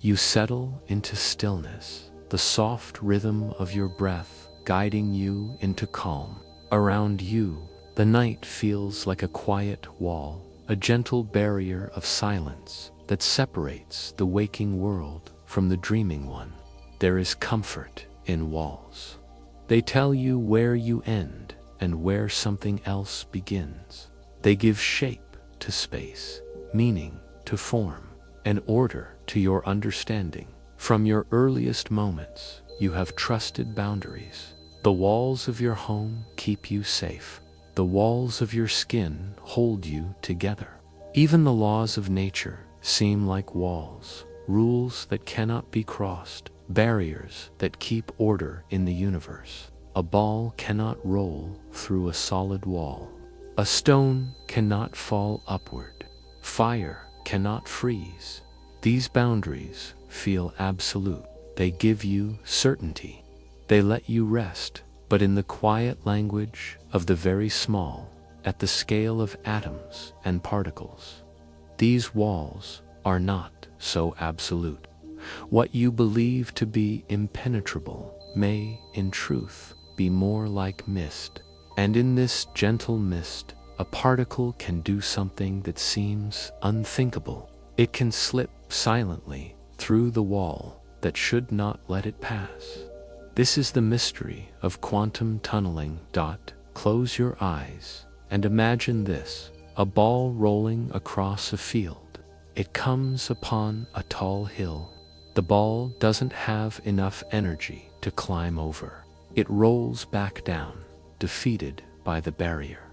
You settle into stillness, the soft rhythm of your breath guiding you into calm. Around you, the night feels like a quiet wall, a gentle barrier of silence that separates the waking world from the dreaming one. There is comfort in walls. They tell you where you end and where something else begins. They give shape to space, meaning to form, and order to your understanding. From your earliest moments, you have trusted boundaries. The walls of your home keep you safe. The walls of your skin hold you together. Even the laws of nature seem like walls, rules that cannot be crossed, barriers that keep order in the universe. A ball cannot roll through a solid wall. A stone cannot fall upward. Fire cannot freeze. These boundaries feel absolute. They give you certainty. They let you rest, but in the quiet language of the very small, at the scale of atoms and particles. These walls are not so absolute. What you believe to be impenetrable may, in truth, be more like mist. And in this gentle mist, a particle can do something that seems unthinkable. It can slip silently through the wall that should not let it pass. This is the mystery of quantum tunneling. Close your eyes and imagine this, a ball rolling across a field. It comes upon a tall hill. The ball doesn't have enough energy to climb over. It rolls back down, defeated by the barrier.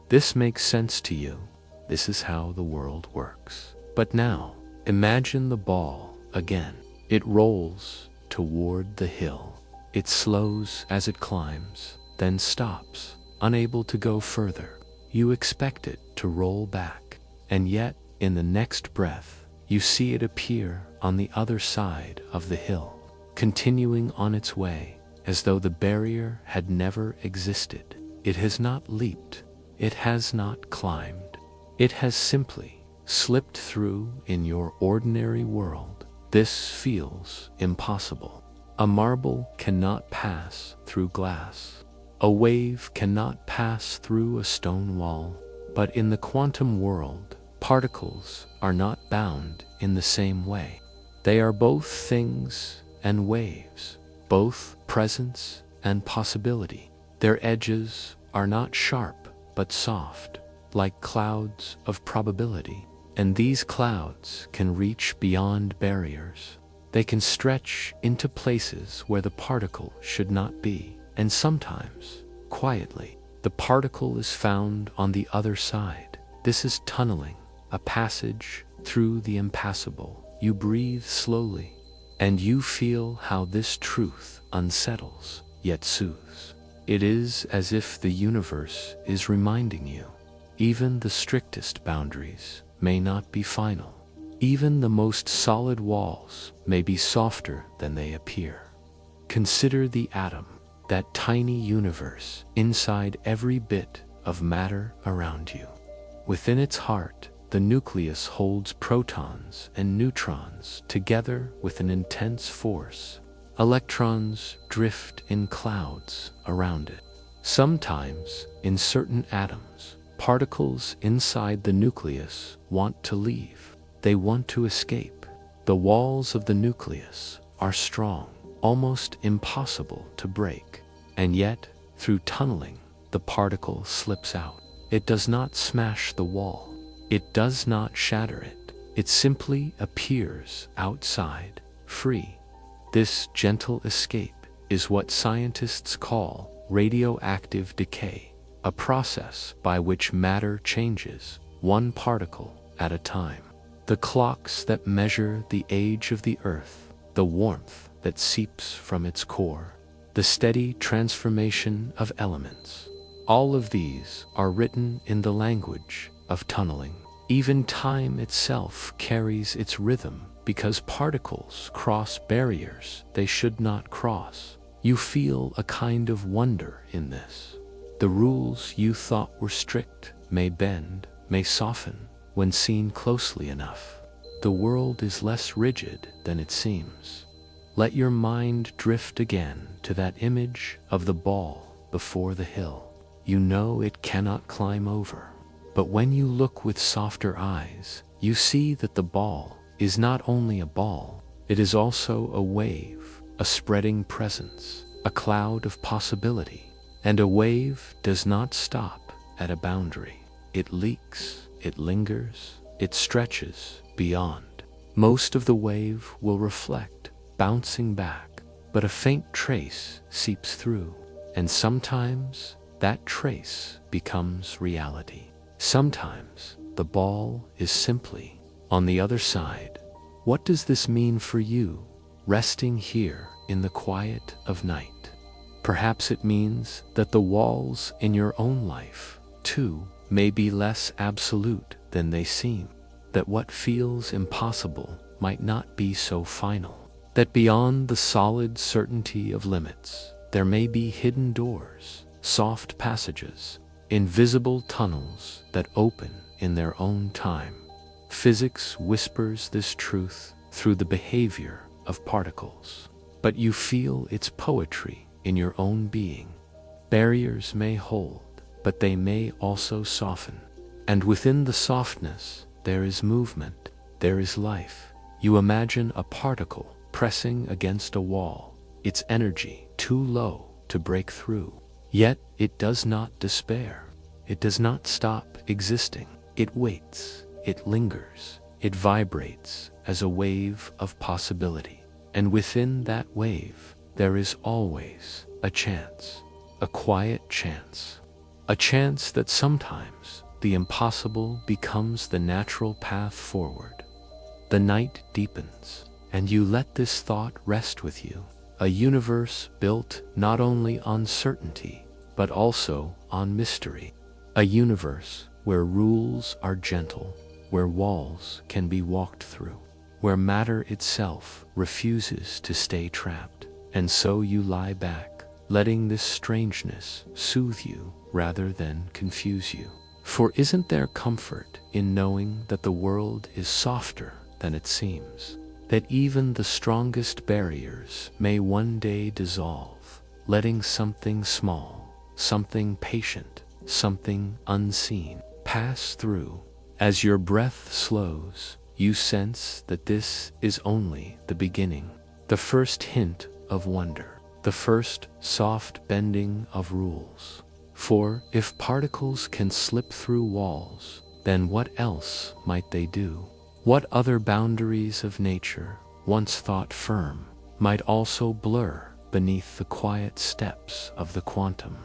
This makes sense to you. This is how the world works. But now, imagine the ball again. It rolls toward the hill. It slows as it climbs, then stops, unable to go further. You expect it to roll back, and yet, in the next breath, you see it appear on the other side of the hill, continuing on its way, as though the barrier had never existed. It has not leaped. It has not climbed. It has simply slipped through in your ordinary world. This feels impossible. A marble cannot pass through glass. A wave cannot pass through a stone wall. But in the quantum world, particles are not bound in the same way. They are both things and waves, both presence and possibility. Their edges are not sharp but soft, like clouds of probability. And these clouds can reach beyond barriers. They can stretch into places where the particle should not be. And sometimes, quietly, the particle is found on the other side. This is tunneling, a passage through the impassable. You breathe slowly, and you feel how this truth unsettles, yet soothes. It is as if the universe is reminding you, even the strictest boundaries may not be final. Even the most solid walls may be softer than they appear. Consider the atom, that tiny universe inside every bit of matter around you. Within its heart, the nucleus holds protons and neutrons together with an intense force. Electrons drift in clouds around it. Sometimes, in certain atoms, particles inside the nucleus want to leave. They want to escape. The walls of the nucleus are strong, almost impossible to break. And yet, through tunneling, the particle slips out. It does not smash the wall. It does not shatter it. It simply appears outside, free. This gentle escape is what scientists call radioactive decay, a process by which matter changes, one particle at a time. The clocks that measure the age of the Earth, the warmth that seeps from its core, the steady transformation of elements. All of these are written in the language of tunneling. Even time itself carries its rhythm because particles cross barriers they should not cross. You feel a kind of wonder in this. The rules you thought were strict may bend, may soften when seen closely enough. the world is less rigid than it seems. Let your mind drift again to that image of the ball before the hill. You know it cannot climb over. But when you look with softer eyes, you see that the ball is not only a ball, it is also a wave, a spreading presence, a cloud of possibility. And a wave does not stop at a boundary. It leaks, it lingers, it stretches beyond. Most of the wave will reflect, bouncing back, but a faint trace seeps through, and sometimes that trace becomes reality. Sometimes the ball is simply on the other side. What does this mean for you, resting here in the quiet of night? Perhaps it means that the walls in your own life, too, may be less absolute than they seem, that what feels impossible might not be so final, that beyond the solid certainty of limits, there may be hidden doors, soft passages, invisible tunnels that open in their own time. Physics whispers this truth through the behavior of particles, but you feel its poetry in your own being. Barriers may hold, but they may also soften. And within the softness, there is movement, there is life. You imagine a particle pressing against a wall, its energy too low to break through. Yet it does not despair. It does not stop existing. It waits, it lingers, it vibrates as a wave of possibility. And within that wave, there is always a chance, a quiet chance. A chance that sometimes the impossible becomes the natural path forward. The night deepens, and you let this thought rest with you. A universe built not only on certainty, but also on mystery. A universe where rules are gentle, where walls can be walked through, where matter itself refuses to stay trapped. And so you lie back, letting this strangeness soothe you rather than confuse you. For isn't there comfort in knowing that the world is softer than it seems? That even the strongest barriers may one day dissolve, letting something small, something patient, something unseen pass through. As your breath slows, you sense that this is only the beginning, the first hint of wonder, the first soft bending of rules. For if particles can slip through walls, then what else might they do? What other boundaries of nature, once thought firm, might also blur beneath the quiet steps of the quantum?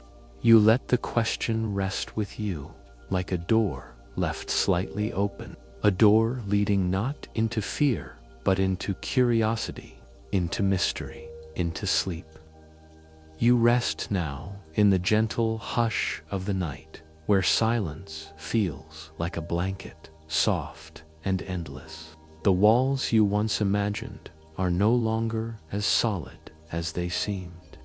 You let the question rest with you, like a door left slightly open, a door leading not into fear, but into curiosity, into mystery, into sleep. You rest now in the gentle hush of the night, where silence feels like a blanket, soft and endless. The walls you once imagined are no longer as solid as they seemed.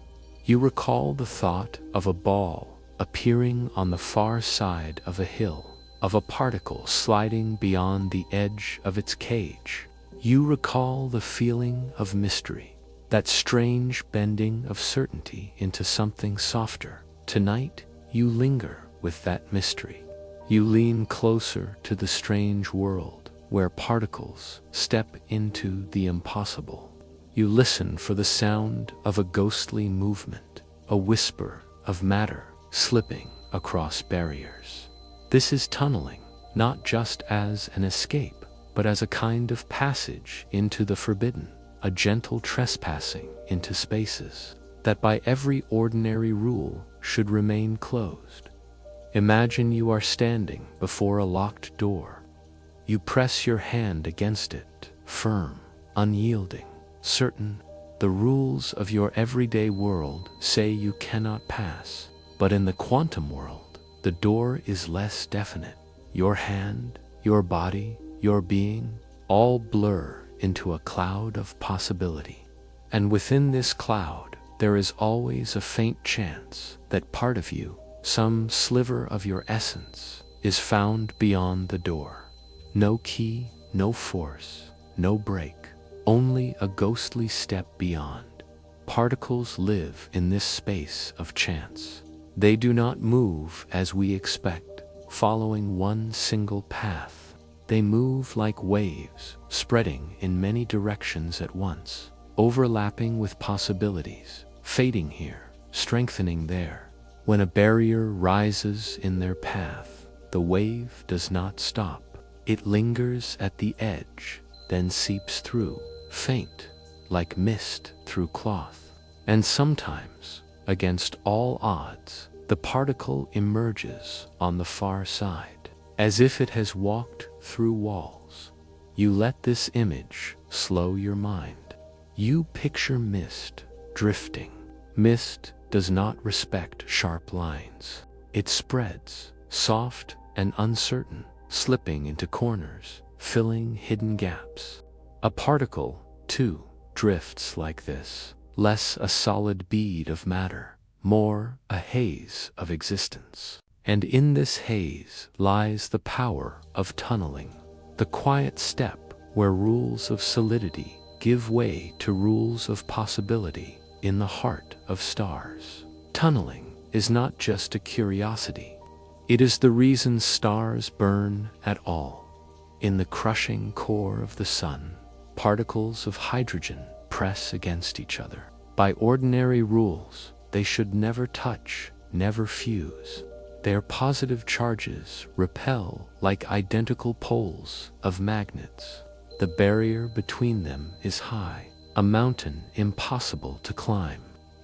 You recall the thought of a ball appearing on the far side of a hill, of a particle sliding beyond the edge of its cage. You recall the feeling of mystery, that strange bending of certainty into something softer. Tonight, you linger with that mystery. You lean closer to the strange world where particles step into the impossible. You listen for the sound of a ghostly movement, a whisper of matter slipping across barriers. This is tunneling, not just as an escape, but as a kind of passage into the forbidden, a gentle trespassing into spaces that by every ordinary rule should remain closed. Imagine you are standing before a locked door. You press your hand against it, firm, unyielding, certain. The rules of your everyday world say you cannot pass, but in the quantum world, the door is less definite. Your hand, your body, your being, all blur into a cloud of possibility. And within this cloud, there is always a faint chance that part of you, some sliver of your essence, is found beyond the door. No key, no force, no break, only a ghostly step beyond. Particles live in this space of chance. They do not move as we expect, following one single path. They move like waves, spreading in many directions at once, overlapping with possibilities, fading here, strengthening there. When a barrier rises in their path, the wave does not stop. It lingers at the edge, then seeps through, faint, like mist through cloth. And sometimes, against all odds, the particle emerges on the far side, as if it has walked through walls. You let this image slow your mind. You picture mist drifting. Mist does not respect sharp lines. It spreads, soft and uncertain, slipping into corners, filling hidden gaps. A particle, too, drifts like this, less a solid bead of matter, more a haze of existence. And in this haze lies the power of tunneling, the quiet step where rules of solidity give way to rules of possibility in the heart of stars. Tunneling is not just a curiosity. It is the reason stars burn at all. In the crushing core of the sun, particles of hydrogen press against each other. By ordinary rules, they should never touch, never fuse. Their positive charges repel like identical poles of magnets. The barrier between them is high, a mountain impossible to climb.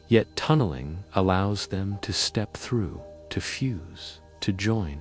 Yet tunneling allows them to step through, to fuse, to join.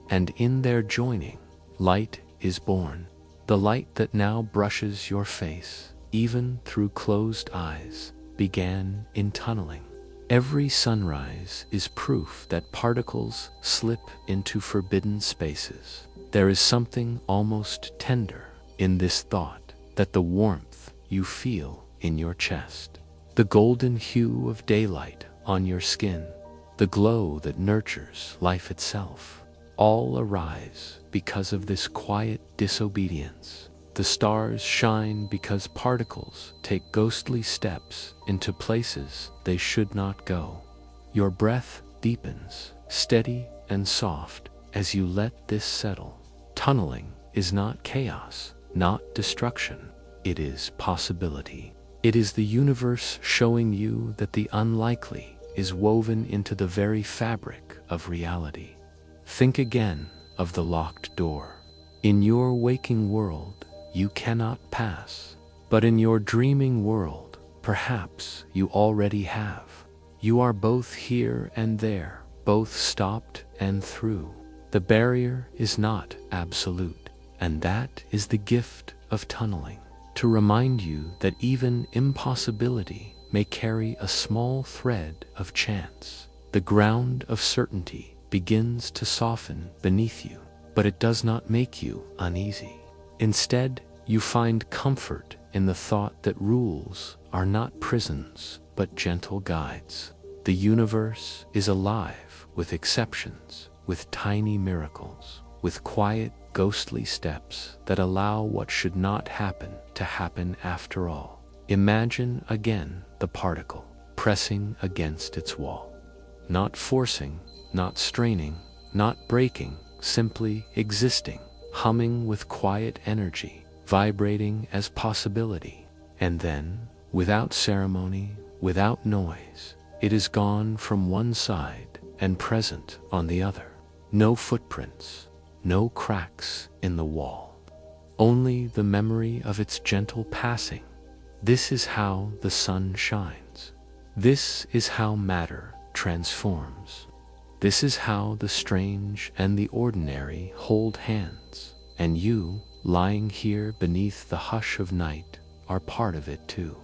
And in their joining, light is born. The light that now brushes your face, even through closed eyes, began in tunneling. Every sunrise is proof that particles slip into forbidden spaces. There is something almost tender in this thought, that the warmth you feel in your chest, the golden hue of daylight on your skin, the glow that nurtures life itself, all arise because of this quiet disobedience. The stars shine because particles take ghostly steps into places they should not go. Your breath deepens, steady and soft, as you let this settle. Tunneling is not chaos, not destruction. It is possibility. It is the universe showing you that the unlikely is woven into the very fabric of reality. Think again of the locked door. In your waking world, you cannot pass, but in your dreaming world, perhaps you already have. You are both here and there, both stopped and through. The barrier is not absolute, and that is the gift of tunneling, to remind you that even impossibility may carry a small thread of chance. The ground of certainty begins to soften beneath you, but it does not make you uneasy. Instead, you find comfort in the thought that rules are not prisons, but gentle guides. The universe is alive with exceptions, with tiny miracles, with quiet, ghostly steps that allow what should not happen to happen after all. Imagine again the particle pressing against its wall, not forcing, not straining, not breaking, simply existing, humming with quiet energy, vibrating as possibility. And then, without ceremony, without noise, it is gone from one side and present on the other. No footprints, no cracks in the wall, only the memory of its gentle passing. This is how the sun shines. This is how matter transforms. This is how the strange and the ordinary hold hands, and you, lying here beneath the hush of night, are part of it too.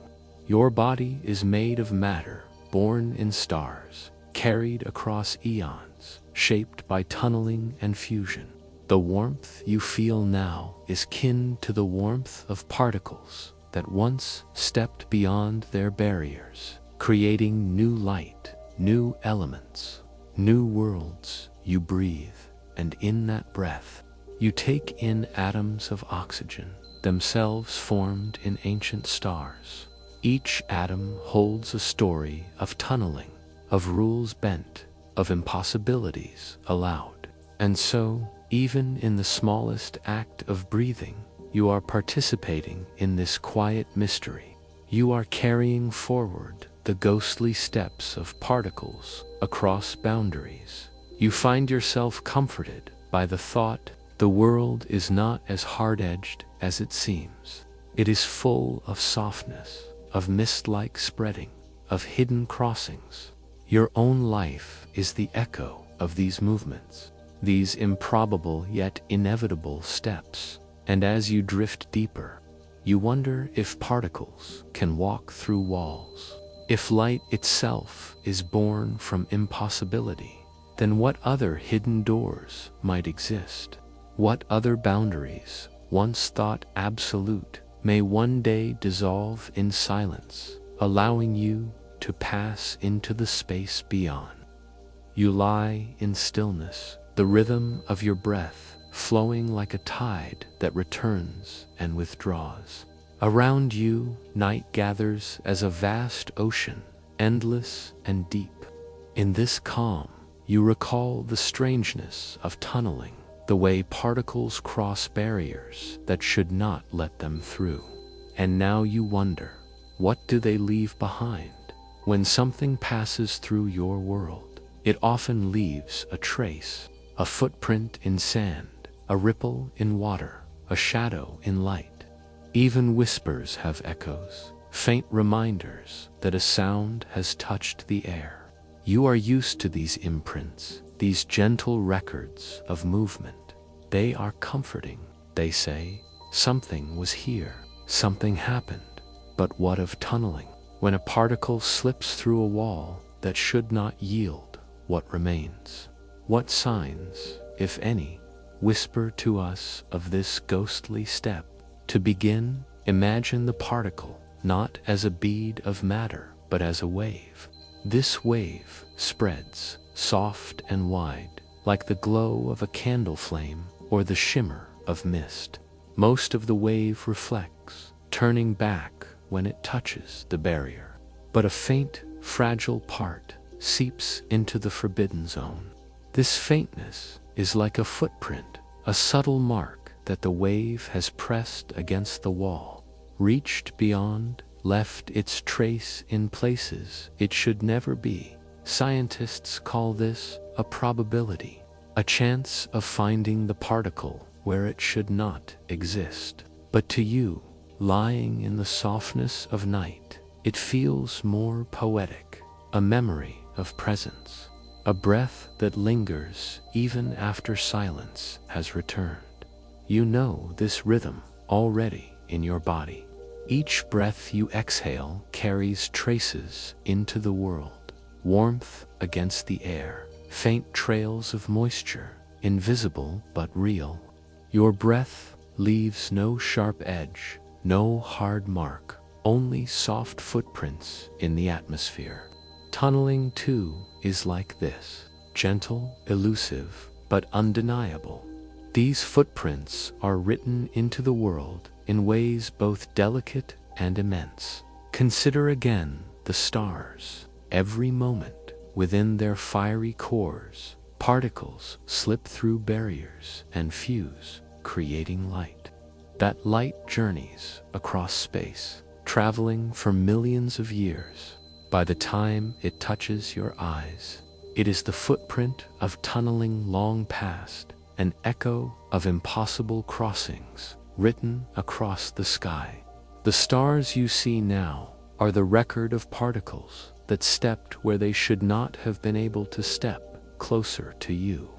Your body is made of matter, born in stars, carried across eons, shaped by tunneling and fusion. The warmth you feel now is kin to the warmth of particles that once stepped beyond their barriers, creating new light, new elements, new worlds you breathe, and in that breath, You take in atoms of oxygen, themselves formed in ancient stars. Each atom holds a story of tunneling, of rules bent, of impossibilities allowed. And so, even in the smallest act of breathing, you are participating in this quiet mystery. You are carrying forward the ghostly steps of particles across boundaries. You find yourself comforted by the thought the world is not as hard-edged as it seems. It is full of softness, of mist-like spreading, of hidden crossings. Your own life is the echo of these movements, these improbable yet inevitable steps. And as you drift deeper, you wonder if particles can walk through walls. If light itself is born from impossibility, then what other hidden doors might exist? What other boundaries, once thought absolute, may one day dissolve in silence, allowing you to pass into the space beyond? You lie in stillness, the rhythm of your breath flowing like a tide that returns and withdraws. Around you, night gathers as a vast ocean, endless and deep. In this calm, you recall the strangeness of tunneling, the way particles cross barriers that should not let them through. And now you wonder, what do they leave behind? When something passes through your world, it often leaves a trace, a footprint in sand, a ripple in water, a shadow in light. Even whispers have echoes, faint reminders that a sound has touched the air. You are used to these imprints, these gentle records of movement. They are comforting. They say, something was here, something happened. But what of tunneling? When a particle slips through a wall that should not yield, what remains? What signs, if any, whisper to us of this ghostly step? To begin, imagine the particle not as a bead of matter, but as a wave. This wave spreads, soft and wide, like the glow of a candle flame or the shimmer of mist. Most of the wave reflects, turning back when it touches the barrier. But a faint, fragile part seeps into the forbidden zone. This faintness is like a footprint, a subtle mark that the wave has pressed against the wall, reached beyond, left its trace in places it should never be. Scientists call this a probability, a chance of finding the particle where it should not exist. But to you, lying in the softness of night, it feels more poetic, a memory of presence, a breath that lingers even after silence has returned. You know this rhythm already in your body. Each breath you exhale carries traces into the world, warmth against the air, faint trails of moisture, invisible but real. Your breath leaves no sharp edge, no hard mark, only soft footprints in the atmosphere. Tunneling, too, is like this, gentle, elusive, but undeniable. These footprints are written into the world in ways both delicate and immense. Consider again the stars. Every moment, within their fiery cores, particles slip through barriers and fuse, creating light. That light journeys across space, traveling for millions of years. By the time it touches your eyes, it is the footprint of tunneling long past, an echo of impossible crossings written across the sky. The stars you see now are the record of particles that stepped where they should not have been able to step, closer to you.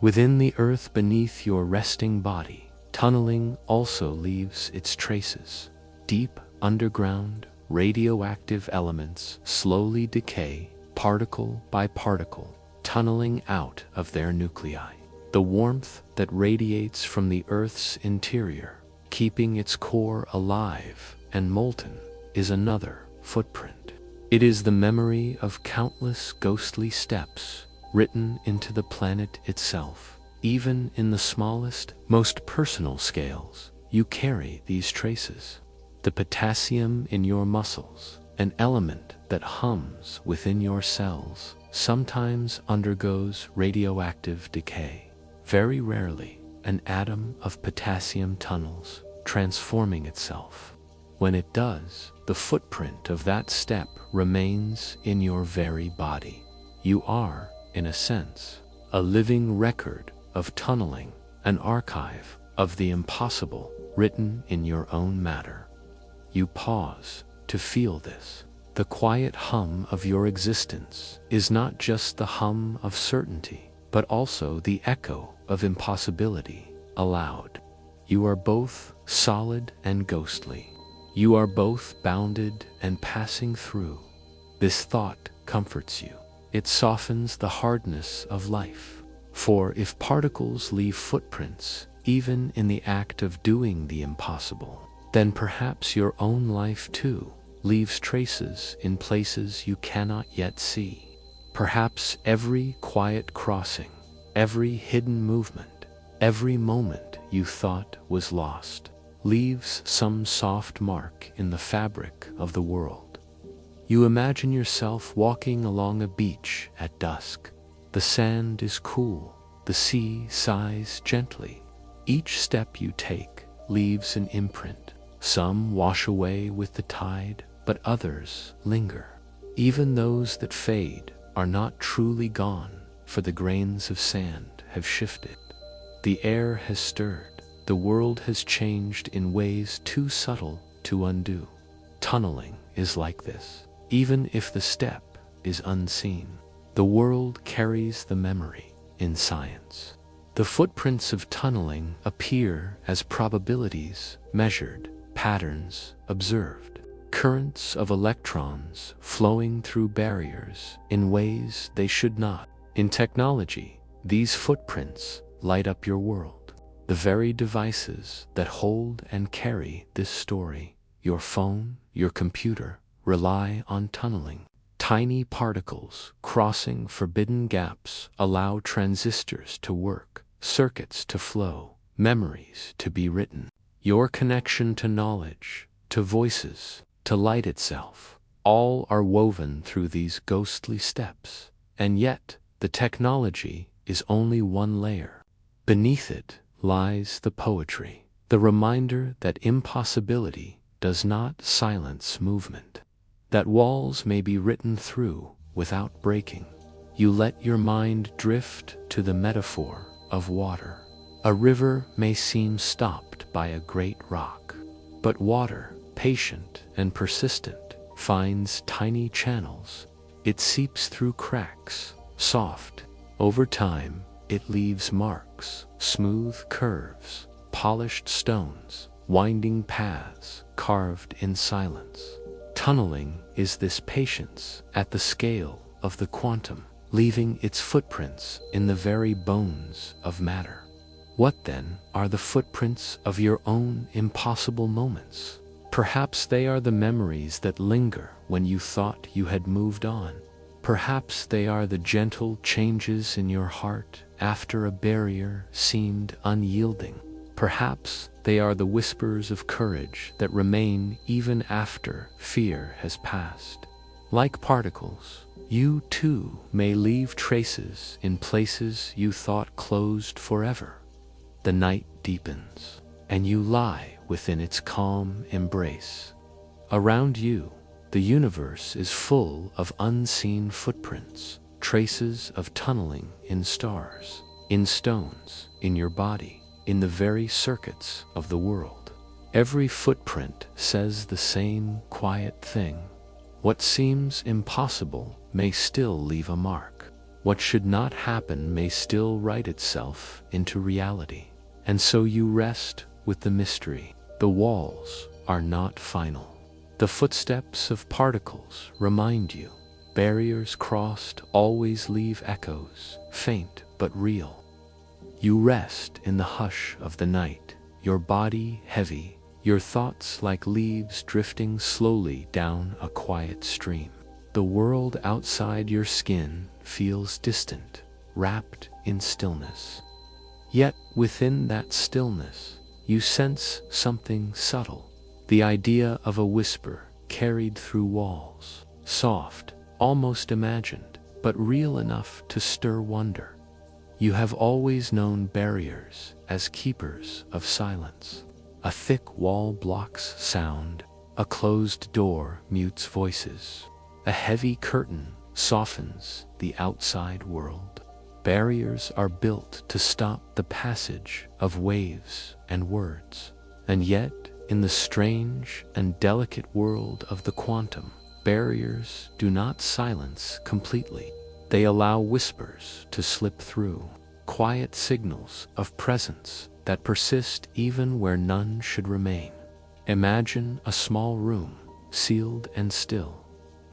Within the earth beneath your resting body, tunneling also leaves its traces. Deep underground, radioactive elements slowly decay, particle by particle, tunneling out of their nuclei. The warmth that radiates from the Earth's interior, keeping its core alive and molten, is another footprint. It is the memory of countless ghostly steps written into the planet itself. even in the smallest, most personal scales, you carry these traces. The potassium in your muscles, an element that hums within your cells, sometimes undergoes radioactive decay. Very rarely, an atom of potassium tunnels, transforming itself. When it does, the footprint of that step remains in your very body. You are, in a sense, a living record of tunneling, an archive of the impossible written in your own matter. You pause to feel this. The quiet hum of your existence is not just the hum of certainty, but also the echo of impossibility aloud. You are both solid and ghostly. You are both bounded and passing through. This thought comforts you. It softens the hardness of life. For if particles leave footprints, even in the act of doing the impossible, then perhaps your own life too leaves traces in places you cannot yet see. Perhaps every quiet crossing, every hidden movement, every moment you thought was lost, leaves some soft mark in the fabric of the world. You imagine yourself walking along a beach at dusk. The sand is cool, the sea sighs gently. Each step you take leaves an imprint. Some wash away with the tide, but others linger. Even those that fade are not truly gone, for the grains of sand have shifted. The air has stirred. The world has changed in ways too subtle to undo. Tunneling is like this. Even if the step is unseen, the world carries the memory. In science, the footprints of tunneling appear as probabilities measured, patterns observed, currents of electrons flowing through barriers in ways they should not. In technology, these footprints light up your world. The very devices that hold and carry this story, your phone, your computer, rely on tunneling. Tiny particles crossing forbidden gaps allow transistors to work, circuits to flow, memories to be written. Your connection to knowledge, to voices, to light itself, all are woven through these ghostly steps. And yet, the technology is only one layer. Beneath it lies the poetry, the reminder that impossibility does not silence movement, that walls may be written through without breaking. You let your mind drift to the metaphor of water. A river may seem stopped by a great rock, but water, patient and persistent, finds tiny channels. It seeps through cracks, soft. Over time, it leaves marks, smooth curves, polished stones, winding paths carved in silence. Tunneling is this patience at the scale of the quantum, leaving its footprints in the very bones of matter. What then are the footprints of your own impossible moments? Perhaps they are the memories that linger when you thought you had moved on. Perhaps they are the gentle changes in your heart after a barrier seemed unyielding. Perhaps they are the whispers of courage that remain even after fear has passed. Like particles, you too may leave traces in places you thought closed forever. The night deepens, and you lie within its calm embrace. Around you, the universe is full of unseen footprints, traces of tunneling in stars, in stones, in your body, in the very circuits of the world. Every footprint says the same quiet thing. What seems impossible may still leave a mark. What should not happen may still write itself into reality. And so you rest with the mystery. The walls are not final. The footsteps of particles remind you. Barriers crossed always leave echoes, faint but real. You rest in the hush of the night, your body heavy, your thoughts like leaves drifting slowly down a quiet stream. The world outside your skin feels distant, wrapped in stillness. Yet within that stillness, you sense something subtle, the idea of a whisper carried through walls, soft, almost imagined, but real enough to stir wonder. You have always known barriers as keepers of silence. A thick wall blocks sound, a closed door mutes voices, a heavy curtain softens the outside world. Barriers are built to stop the passage of waves and words. And yet, in the strange and delicate world of the quantum, barriers do not silence completely. They allow whispers to slip through, quiet signals of presence that persist even where none should remain. Imagine a small room, sealed and still.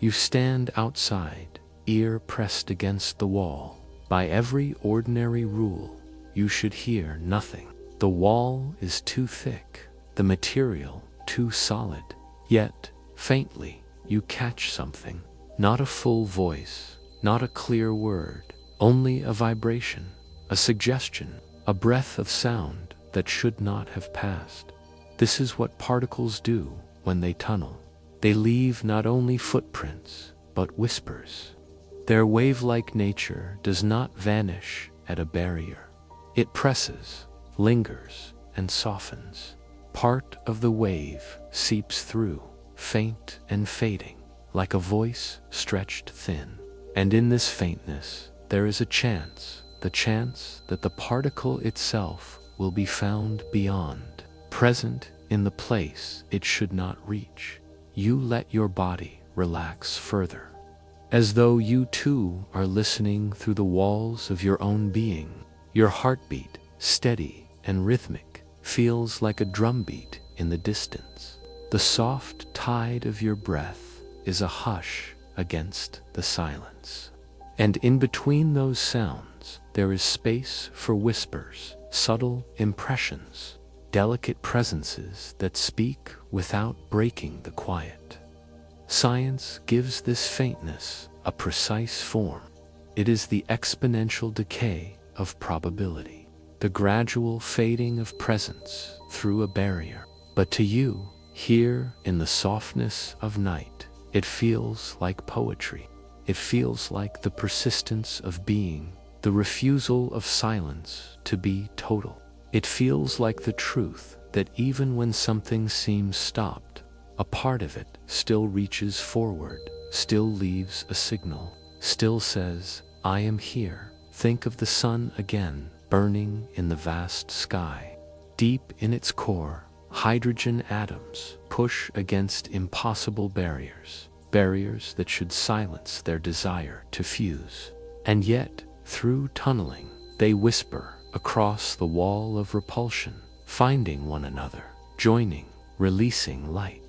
You stand outside, ear pressed against the wall. By every ordinary rule, you should hear nothing. The wall is too thick, the material too solid. Yet, faintly, you catch something. Not a full voice, not a clear word, only a vibration, a suggestion, a breath of sound that should not have passed. This is what particles do when they tunnel. They leave not only footprints, but whispers. Their wave-like nature does not vanish at a barrier. It presses, lingers, and softens. Part of the wave seeps through, faint and fading, like a voice stretched thin. And in this faintness, there is a chance, the chance that the particle itself will be found beyond, present in the place it should not reach. You let your body relax further, as though you too are listening through the walls of your own being. Your heartbeat, steady and rhythmic, feels like a drumbeat in the distance. The soft tide of your breath is a hush against the silence. And in between those sounds, there is space for whispers, subtle impressions, delicate presences that speak without breaking the quiet. Science gives this faintness a precise form. It is the exponential decay of probability, the gradual fading of presence through a barrier. But to you, here in the softness of night, it feels like poetry. It feels like the persistence of being, the refusal of silence to be total. It feels like the truth that even when something seems stopped, a part of it still reaches forward, still leaves a signal, still says, I am here. Think of the sun again, burning in the vast sky. Deep in its core, hydrogen atoms push against impossible barriers, barriers that should silence their desire to fuse. And yet, through tunneling, they whisper across the wall of repulsion, finding one another, joining, releasing light.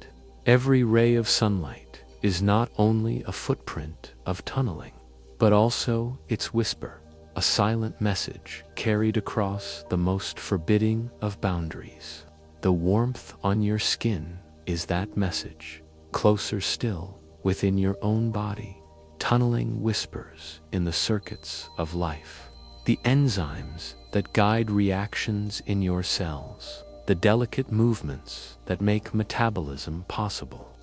Every ray of sunlight is not only a footprint of tunneling, but also its whisper, a silent message carried across the most forbidding of boundaries. The warmth on your skin is that message. Closer still, within your own body, tunneling whispers in the circuits of life. The enzymes that guide reactions in your cells, the delicate movements that make metabolism possible,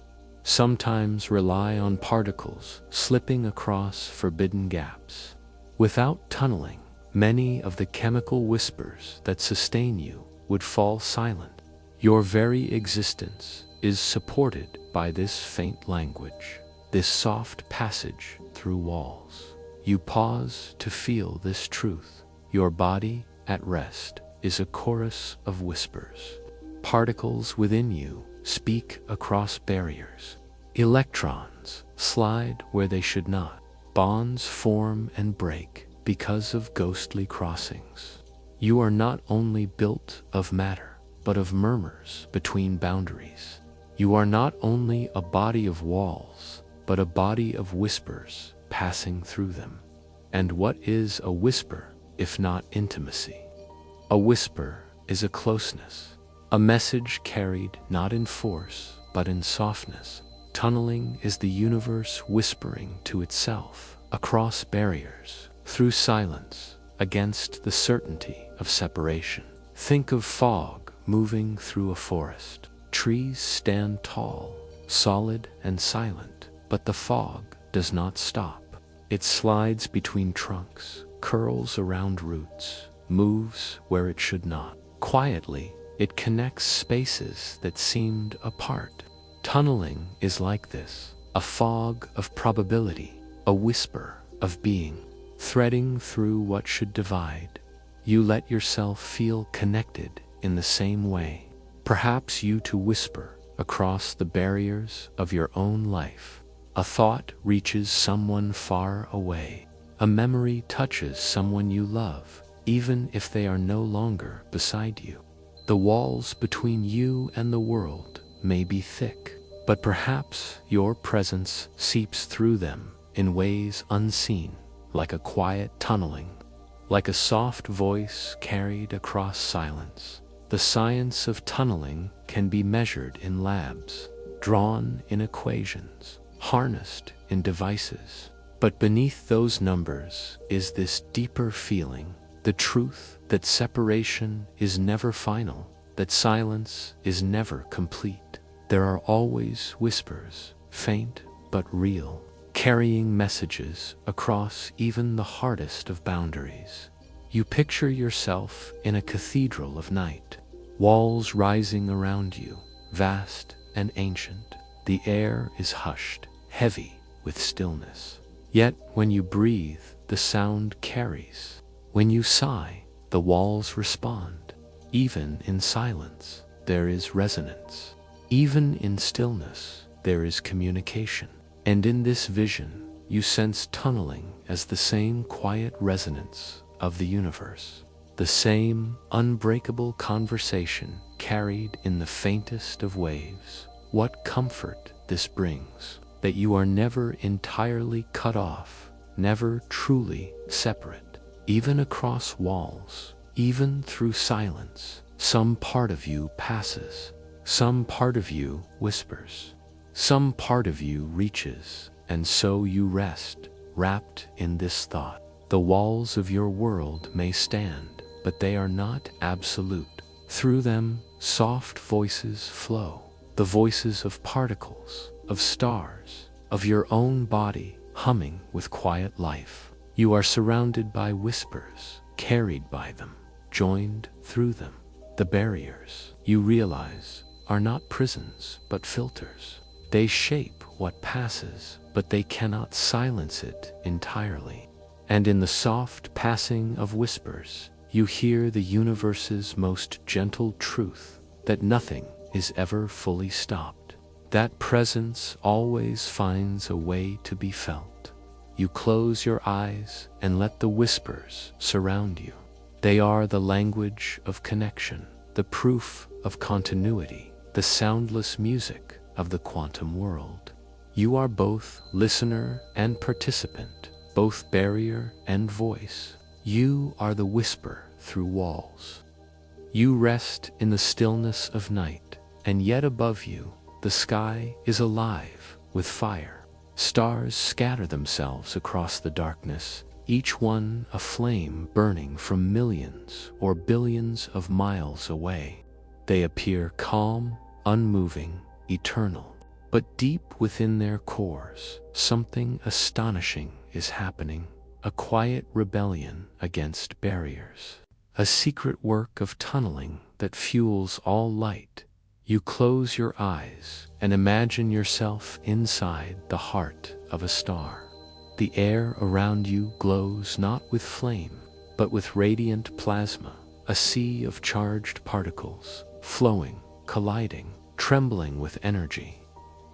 sometimes rely on particles slipping across forbidden gaps. Without tunneling, many of the chemical whispers that sustain you would fall silent. Your very existence is supported by this faint language, this soft passage through walls. You pause to feel this truth. Your body, at rest, is a chorus of whispers. Particles within you speak across barriers. Electrons slide where they should not. Bonds form and break because of ghostly crossings. You are not only built of matter, but of murmurs between boundaries. You are not only a body of walls, but a body of whispers passing through them. And what is a whisper, if not intimacy? A whisper is a closeness, a message carried not in force, but in softness. Tunneling is the universe whispering to itself, across barriers, through silence, against the certainty of separation. Think of fog moving through a forest. Trees stand tall, solid and silent, but the fog does not stop. It slides between trunks, curls around roots, moves where it should not. Quietly, it connects spaces that seemed apart. Tunneling is like this, a fog of probability, a whisper of being, threading through what should divide. You let yourself feel connected in the same way. Perhaps you to whisper across the barriers of your own life. A thought reaches someone far away. A memory touches someone you love, even if they are no longer beside you. The walls between you and the world may be thick, but perhaps your presence seeps through them in ways unseen, like a quiet tunneling, like a soft voice carried across silence. The science of tunneling can be measured in labs, drawn in equations, harnessed in devices. But beneath those numbers is this deeper feeling, the truth that separation is never final, that silence is never complete. There are always whispers, faint but real, carrying messages across even the hardest of boundaries. You picture yourself in a cathedral of night, walls rising around you, vast and ancient. The air is hushed, heavy with stillness. Yet when you breathe, the sound carries. When you sigh, the walls respond. Even in silence, there is resonance. Even in stillness, there is communication. And in this vision, you sense tunneling as the same quiet resonance of the universe, the same unbreakable conversation carried in the faintest of waves. What comfort this brings, that you are never entirely cut off, never truly separate. Even across walls, even through silence, some part of you passes, some part of you whispers, some part of you reaches, and so you rest, wrapped in this thought. The walls of your world may stand, but they are not absolute. Through them, soft voices flow, the voices of particles, of stars, of your own body humming with quiet life. You are surrounded by whispers, carried by them, joined through them. The barriers, you realize, are not prisons but filters. They shape what passes, but they cannot silence it entirely. And in the soft passing of whispers, you hear the universe's most gentle truth, that nothing is ever fully stopped. That presence always finds a way to be felt. You close your eyes and let the whispers surround you. They are the language of connection, the proof of continuity, the soundless music of the quantum world. You are both listener and participant, both barrier and voice. You are the whisper through walls. You rest in the stillness of night, and yet above you, the sky is alive with fire. Stars scatter themselves across the darkness, each one a flame burning from millions or billions of miles away. They appear calm, unmoving, eternal. But deep within their cores, something astonishing is happening. A quiet rebellion against barriers. A secret work of tunneling that fuels all light. You close your eyes and imagine yourself inside the heart of a star. The air around you glows not with flame, but with radiant plasma, a sea of charged particles, flowing, colliding, trembling with energy.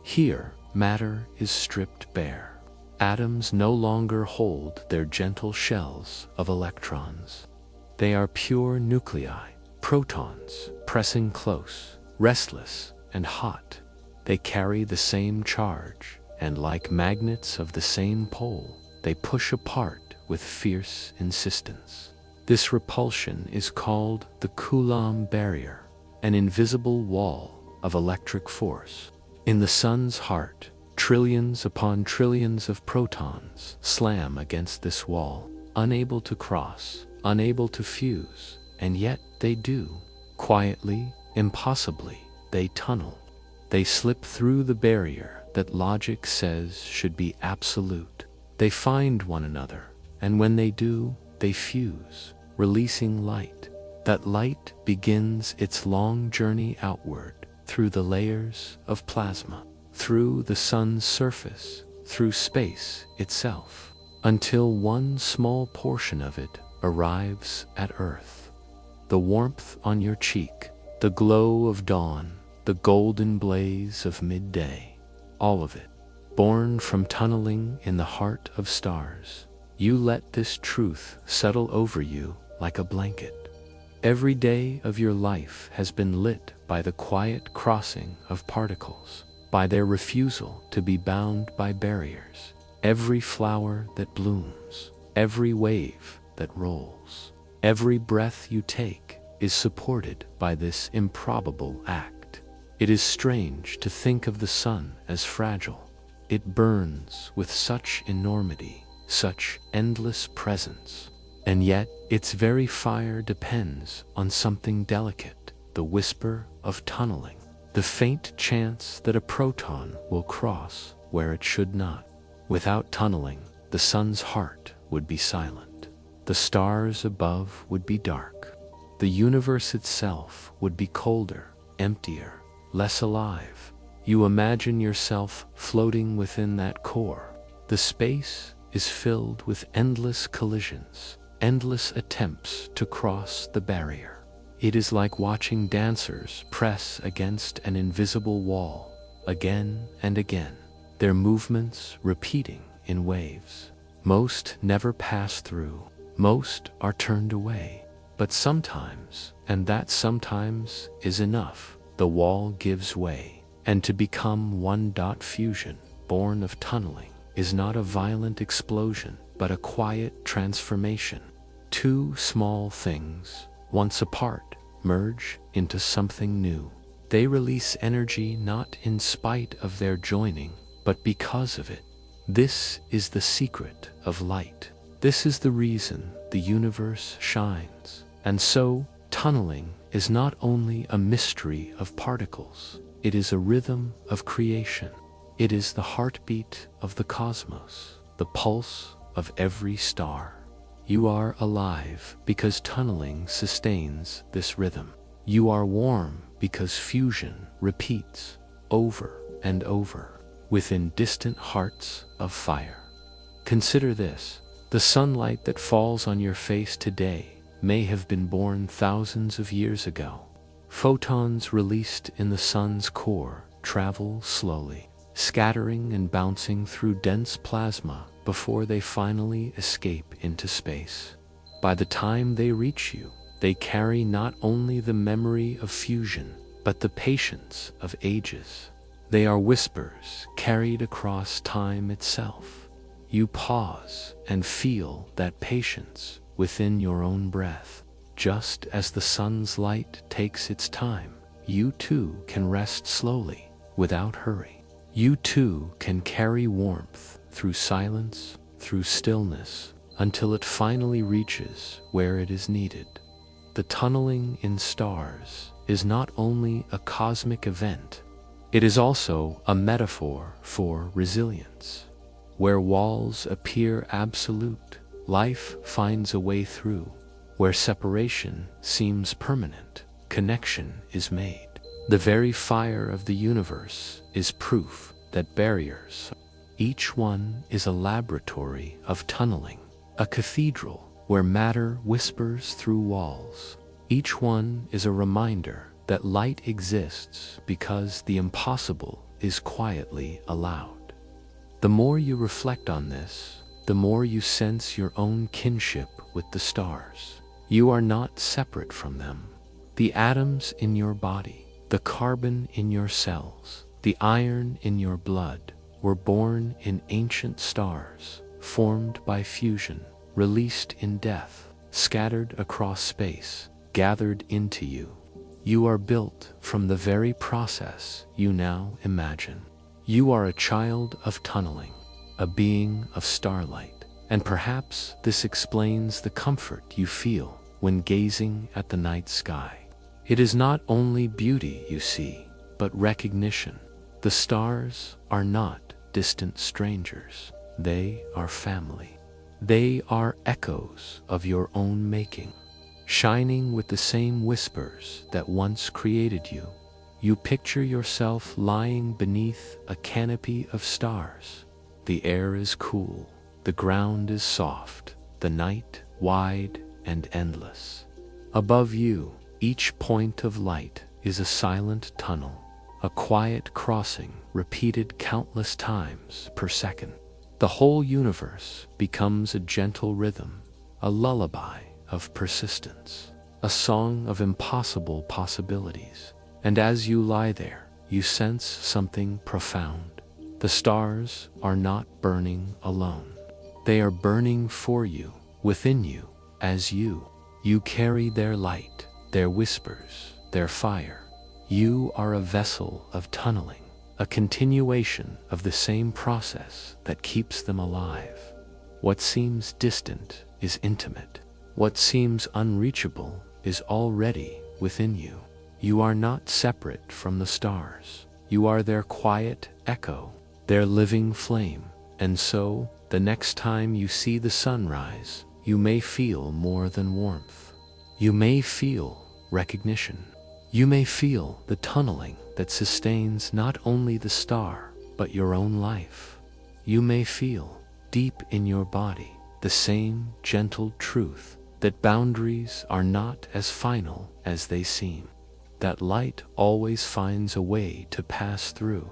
Here, matter is stripped bare. Atoms no longer hold their gentle shells of electrons. They are pure nuclei, protons, pressing close, restless and hot. They carry the same charge, and like magnets of the same pole, they push apart with fierce insistence. This repulsion is called the Coulomb barrier, an invisible wall of electric force. In the sun's heart, trillions upon trillions of protons slam against this wall, unable to cross, unable to fuse, and yet they do. Quietly, impossibly, they tunnel. They slip through the barrier that logic says should be absolute. They find one another, and when they do, they fuse, releasing light. That light begins its long journey outward through the layers of plasma, through the sun's surface, through space itself, until one small portion of it arrives at Earth. The warmth on your cheek, the glow of dawn, the golden blaze of midday, all of it, born from tunneling in the heart of stars. You let this truth settle over you like a blanket. Every day of your life has been lit by the quiet crossing of particles, by their refusal to be bound by barriers. Every flower that blooms, every wave that rolls, every breath you take is supported by this improbable act. It is strange to think of the sun as fragile. It burns with such enormity, such endless presence. And yet, its very fire depends on something delicate, the whisper of tunneling, the faint chance that a proton will cross where it should not. Without tunneling, the sun's heart would be silent. The stars above would be dark. The universe itself would be colder, emptier, less alive. You imagine yourself floating within that core. The space is filled with endless collisions, endless attempts to cross the barrier. It is like watching dancers press against an invisible wall, again and again, their movements repeating in waves. Most never pass through, most are turned away. But sometimes, and that sometimes is enough, the wall gives way, and to become one. Fusion, born of tunneling, is not a violent explosion, but a quiet transformation. Two small things, once apart, merge into something new. They release energy not in spite of their joining, but because of it. This is the secret of light. This is the reason the universe shines. And so, tunneling is not only a mystery of particles, it is a rhythm of creation. It is the heartbeat of the cosmos, the pulse of every star. You are alive because tunneling sustains this rhythm. You are warm because fusion repeats over and over within distant hearts of fire. Consider this: the sunlight that falls on your face today may have been born thousands of years ago. Photons released in the sun's core travel slowly, scattering and bouncing through dense plasma before they finally escape into space. By the time they reach you, they carry not only the memory of fusion, but the patience of ages. They are whispers carried across time itself. You pause and feel that patience within your own breath. Just as the sun's light takes its time, you too can rest slowly, without hurry. You too can carry warmth through silence, through stillness, until it finally reaches where it is needed. The tunneling in stars is not only a cosmic event, it is also a metaphor for resilience. Where walls appear absolute, life finds a way through. Where separation seems permanent, connection is made. The very fire of the universe is proof that barriers, each one is a laboratory of tunneling, a cathedral where matter whispers through walls. Each one is a reminder that light exists because the impossible is quietly allowed. The more you reflect on this, the more you sense your own kinship with the stars. You are not separate from them. The atoms in your body, the carbon in your cells, the iron in your blood were born in ancient stars, formed by fusion, released in death, scattered across space, gathered into you. You are built from the very process you now imagine. You are a child of tunneling, a being of starlight, And perhaps this explains the comfort you feel when gazing at the night sky. It is not only beauty you see, but recognition. The stars are not distant strangers. They are family. They are echoes of your own making, shining with the same whispers that once created you. You picture yourself lying beneath a canopy of stars. The air is cool, the ground is soft, the night wide and endless. Above you, each point of light is a silent tunnel, a quiet crossing repeated countless times per second. The whole universe becomes a gentle rhythm, a lullaby of persistence, a song of impossible possibilities. And as you lie there, you sense something profound. The stars are not burning alone. They are burning for you, within you, as you. You carry their light, their whispers, their fire. You are a vessel of tunneling, a continuation of the same process that keeps them alive. What seems distant is intimate. What seems unreachable is already within you. You are not separate from the stars. You are their quiet echo, their living flame. And so, the next time you see the sunrise, you may feel more than warmth. You may feel recognition. You may feel the tunneling that sustains not only the star, but your own life. You may feel, deep in your body, the same gentle truth that boundaries are not as final as they seem, that light always finds a way to pass through.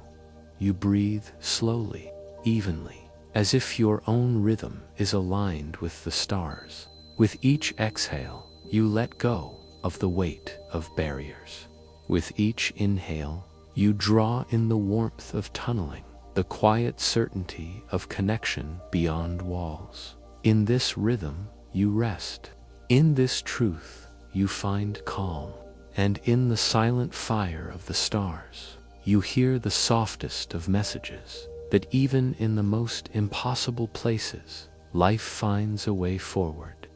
You breathe slowly, evenly, as if your own rhythm is aligned with the stars. With each exhale, you let go of the weight of barriers. With each inhale, you draw in the warmth of tunneling, the quiet certainty of connection beyond walls. In this rhythm, you rest. In this truth, you find calm. And in the silent fire of the stars, you hear the softest of messages, that even in the most impossible places, life finds a way forward.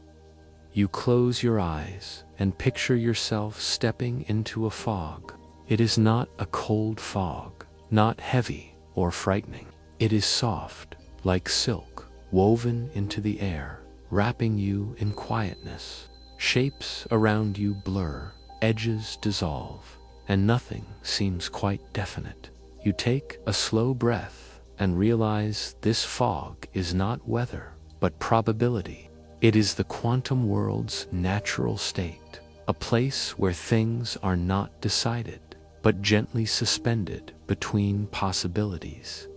You close your eyes and picture yourself stepping into a fog. It is not a cold fog, not heavy or frightening. It is soft, like silk, woven into the air, wrapping you in quietness. Shapes around you blur, edges dissolve, and nothing seems quite definite. You take a slow breath and realize this fog is not weather, but probability. It is the quantum world's natural state, a place where things are not decided, but gently suspended between possibilities.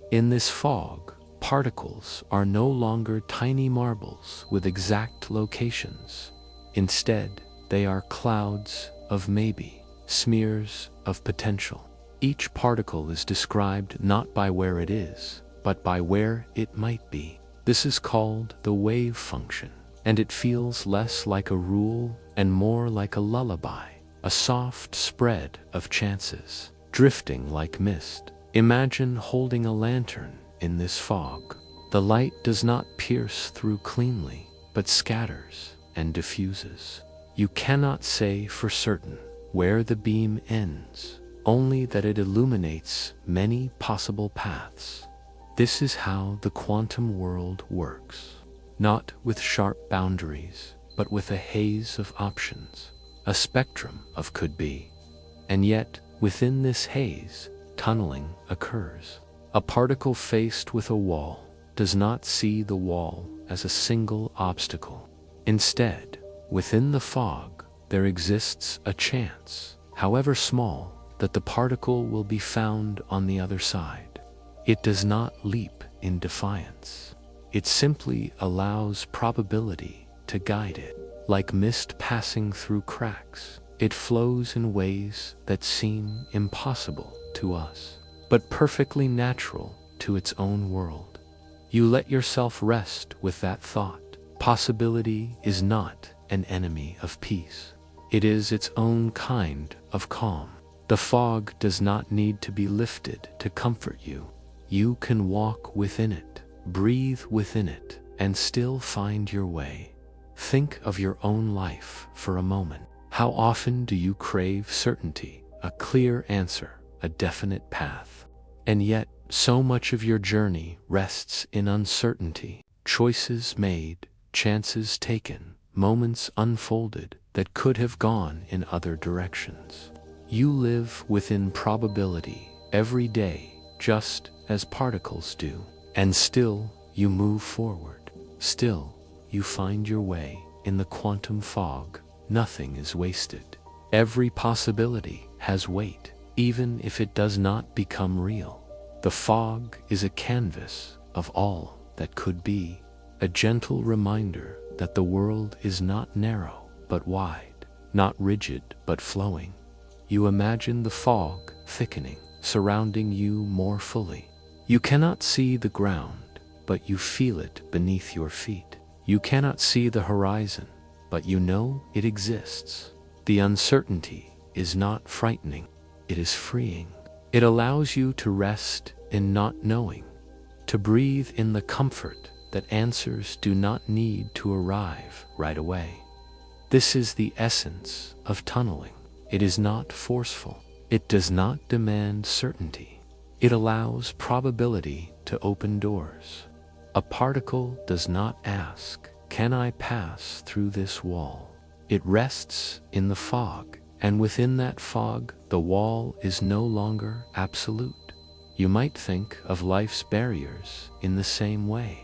In this fog, particles are no longer tiny marbles with exact locations. Instead, they are clouds of maybe, smears of potential. Each particle is described not by where it is, but by where it might be. This is called the wave function, and it feels less like a rule and more like a lullaby, a soft spread of chances, drifting like mist. Imagine holding a lantern in this fog. The light does not pierce through cleanly, but scatters and diffuses. You cannot say for certain where the beam ends, only that it illuminates many possible paths. This is how the quantum world works, not with sharp boundaries, but with a haze of options, a spectrum of could be. And yet, within this haze, tunneling occurs. A particle faced with a wall does not see the wall as a single obstacle. Instead, within the fog, there exists a chance, however small, that the particle will be found on the other side. It does not leap in defiance. It simply allows probability to guide it. Like mist passing through cracks, it flows in ways that seem impossible to us, but perfectly natural to its own world. You let yourself rest with that thought. Possibility is not an enemy of peace. It is its own kind of calm. The fog does not need to be lifted to comfort you. You can walk within it, breathe within it, and still find your way. Think of your own life for a moment. How often do you crave certainty, a clear answer, a definite path? And yet, so much of your journey rests in uncertainty. Choices made, chances taken, moments unfolded that could have gone in other directions. You live within probability every day, just as particles do. And still, you move forward. Still, you find your way in the quantum fog. Nothing is wasted. Every possibility has weight, even if it does not become real. The fog is a canvas of all that could be, a gentle reminder that the world is not narrow but wide, not rigid but flowing. You imagine the fog thickening, surrounding you more fully. You cannot see the ground, but you feel it beneath your feet. You cannot see the horizon, but you know it exists. The uncertainty is not frightening, it is freeing. It allows you to rest in not knowing, to breathe in the comfort that answers do not need to arrive right away. This is the essence of tunneling. It is not forceful. It does not demand certainty. It allows probability to open doors. A particle does not ask, "Can I pass through this wall?" It rests in the fog, and within that fog, the wall is no longer absolute. You might think of life's barriers in the same way.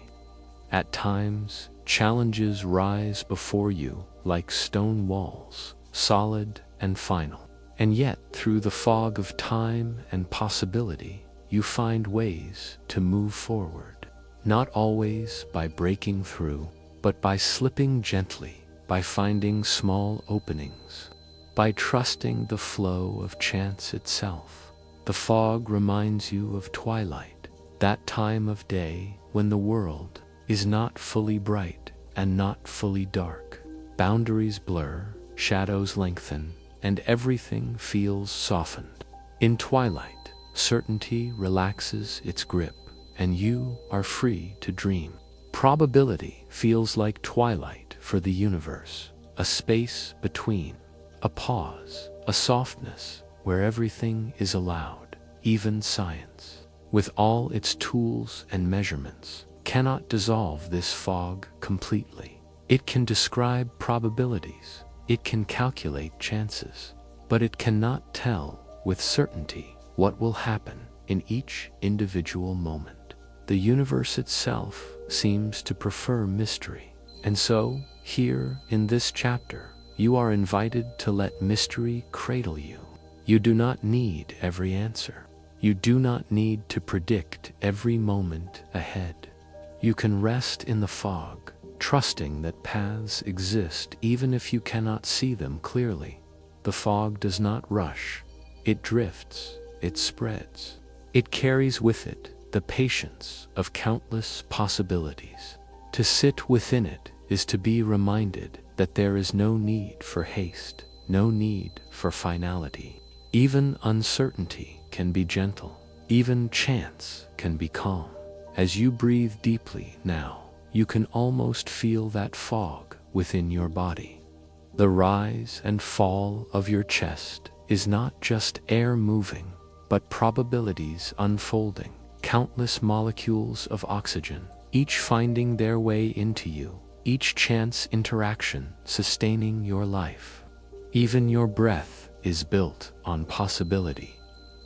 At times, challenges rise before you like stone walls, solid and final. And yet, through the fog of time and possibility, you find ways to move forward. Not always by breaking through, but by slipping gently, by finding small openings, by trusting the flow of chance itself. The fog reminds you of twilight, that time of day when the world is not fully bright and not fully dark. Boundaries blur, shadows lengthen, and everything feels softened. In twilight, certainty relaxes its grip, and you are free to dream. Probability feels like twilight for the universe, a space between, a pause, a softness where everything is allowed. Even science, with all its tools and measurements, cannot dissolve this fog completely. It can describe probabilities, it can calculate chances, but it cannot tell with certainty what will happen in each individual moment. The universe itself seems to prefer mystery, and so, here in this chapter, you are invited to let mystery cradle you. You do not need every answer. You do not need to predict every moment ahead. You can rest in the fog, trusting that paths exist even if you cannot see them clearly. The fog does not rush. It drifts, it spreads. It carries with it the patience of countless possibilities. To sit within it is to be reminded that there is no need for haste, no need for finality. Even uncertainty can be gentle. Even chance can be calm. As you breathe deeply now, you can almost feel that fog within your body. The rise and fall of your chest is not just air moving, but probabilities unfolding. Countless molecules of oxygen, each finding their way into you, each chance interaction sustaining your life. Even your breath is built on possibility.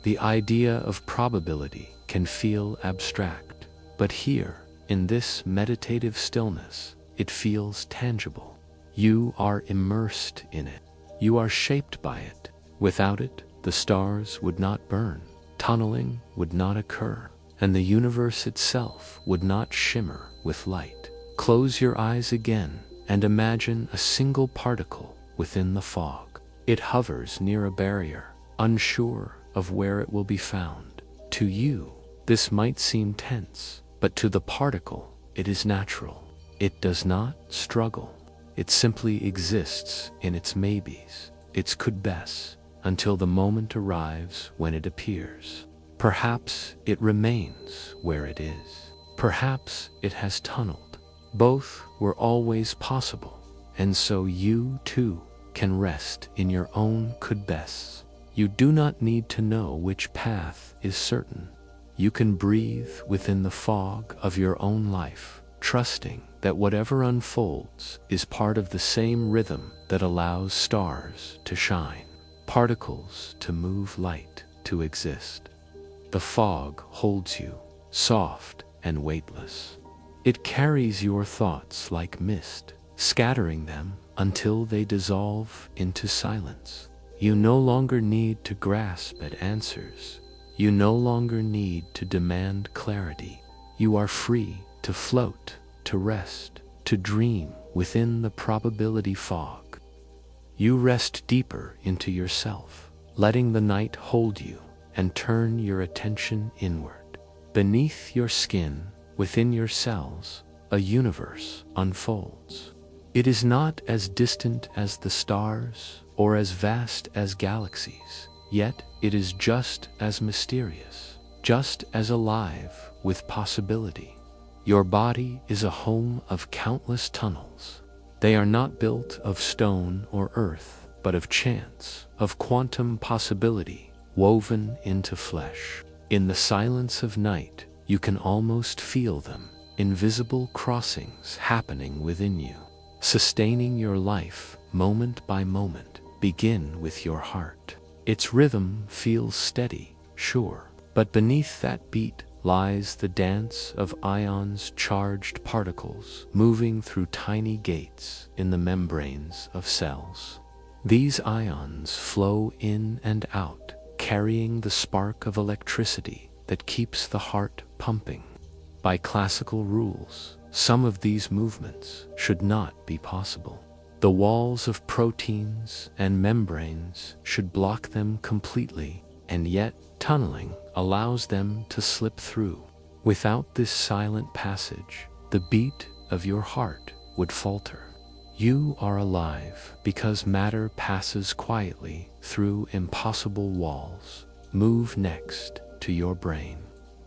The idea of probability can feel abstract, but here, in this meditative stillness, it feels tangible. You are immersed in it. You are shaped by it. Without it, the stars would not burn, tunneling would not occur, and the universe itself would not shimmer with light. Close your eyes again and imagine a single particle within the fog. It hovers near a barrier, unsure of where it will be found. To you, this might seem tense, but to the particle, it is natural. It does not struggle. It simply exists in its maybes, its could-bes, until the moment arrives when it appears. Perhaps it remains where it is. Perhaps it has tunneled, Both were always possible, and so you, too, can rest in your own could-bests. You do not need to know which path is certain. You can breathe within the fog of your own life, trusting that whatever unfolds is part of the same rhythm that allows stars to shine, particles to move, light to exist. The fog holds you, soft and weightless. It carries your thoughts like mist, scattering them until they dissolve into silence. You no longer need to grasp at answers. You no longer need to demand clarity. You are free to float, to rest, to dream within the probability fog. You rest deeper into yourself, letting the night hold you and turn your attention inward. Beneath your skin, within your cells, a universe unfolds. It is not as distant as the stars or as vast as galaxies, yet it is just as mysterious, just as alive with possibility. Your body is a home of countless tunnels. They are not built of stone or earth, but of chance, of quantum possibility, woven into flesh. In the silence of night, you can almost feel them, invisible crossings happening within you, sustaining your life moment by moment. Begin with your heart. Its rhythm feels steady, sure, but beneath that beat lies the dance of ions, charged particles moving through tiny gates in the membranes of cells. These ions flow in and out, carrying the spark of electricity that keeps the heart pumping. By classical rules, some of these movements should not be possible. The walls of proteins and membranes should block them completely, and yet tunneling allows them to slip through. Without this silent passage, the beat of your heart would falter. You are alive because matter passes quietly through impossible walls. Move next to your brain.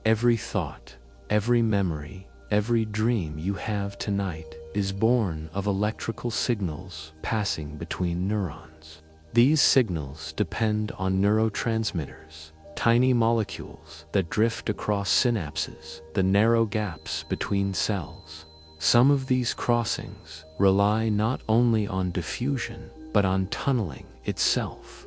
Every thought, every memory, every dream you have tonight is born of electrical signals passing between neurons. These signals depend on neurotransmitters, tiny molecules that drift across synapses, the narrow gaps between cells. Some of these crossings rely not only on diffusion, but on tunneling itself.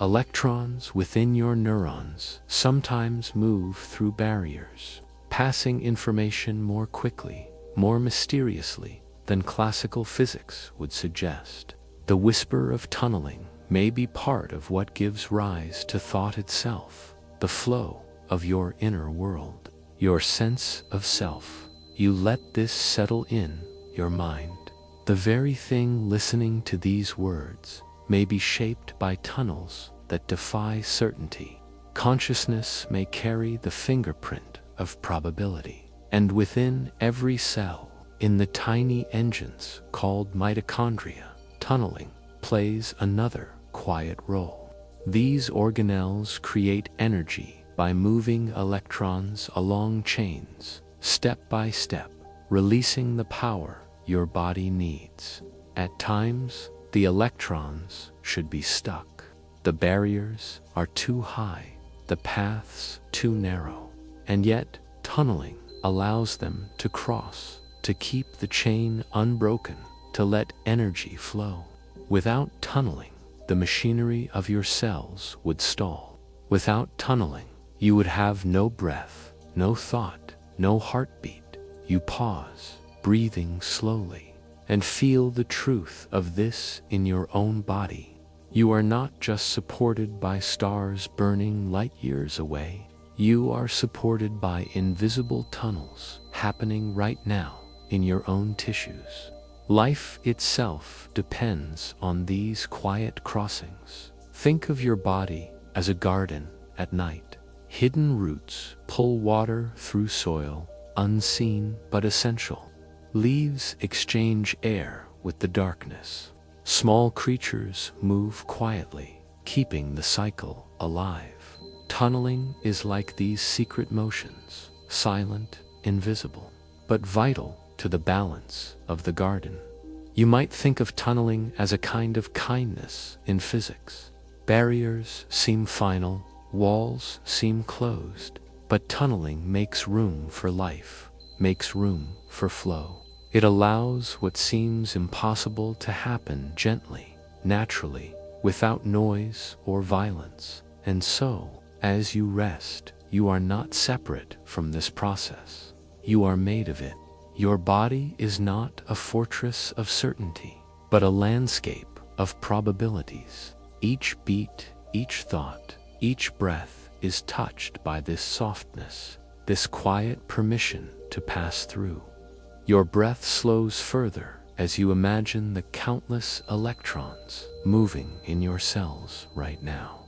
Electrons within your neurons sometimes move through barriers, passing information more quickly, more mysteriously than classical physics would suggest. The whisper of tunneling may be part of what gives rise to thought itself, the flow of your inner world, your sense of self. You let this settle in your mind. The very thing listening to these words may be shaped by tunnels that defy certainty. Consciousness may carry the fingerprint of probability, and within every cell, in the tiny engines called mitochondria, tunneling plays another quiet role. These organelles create energy by moving electrons along chains, step by step, releasing the power your body needs. At times, the electrons should be stuck. The barriers are too high, the paths too narrow, and yet tunneling allows them to cross, to keep the chain unbroken, to let energy flow. Without tunneling, the machinery of your cells would stall. Without tunneling, you would have no breath, no thought, no heartbeat. You pause, breathing slowly, and feel the truth of this in your own body. You are not just supported by stars burning light years away. You are supported by invisible tunnels happening right now in your own tissues. Life itself depends on these quiet crossings. Think of your body as a garden at night. Hidden roots pull water through soil, unseen but essential. Leaves exchange air with the darkness. Small creatures move quietly, keeping the cycle alive. Tunneling is like these secret motions, silent, invisible, but vital to the balance of the garden. You might think of tunneling as a kind of kindness in physics. Barriers seem final, walls seem closed, but tunneling makes room for life, makes room for flow. It allows what seems impossible to happen gently, naturally, without noise or violence. And so, as you rest, you are not separate from this process. You are made of it. Your body is not a fortress of certainty, but a landscape of probabilities. Each beat, each thought, each breath is touched by this softness, this quiet permission to pass through. Your breath slows further as you imagine the countless electrons moving in your cells right now.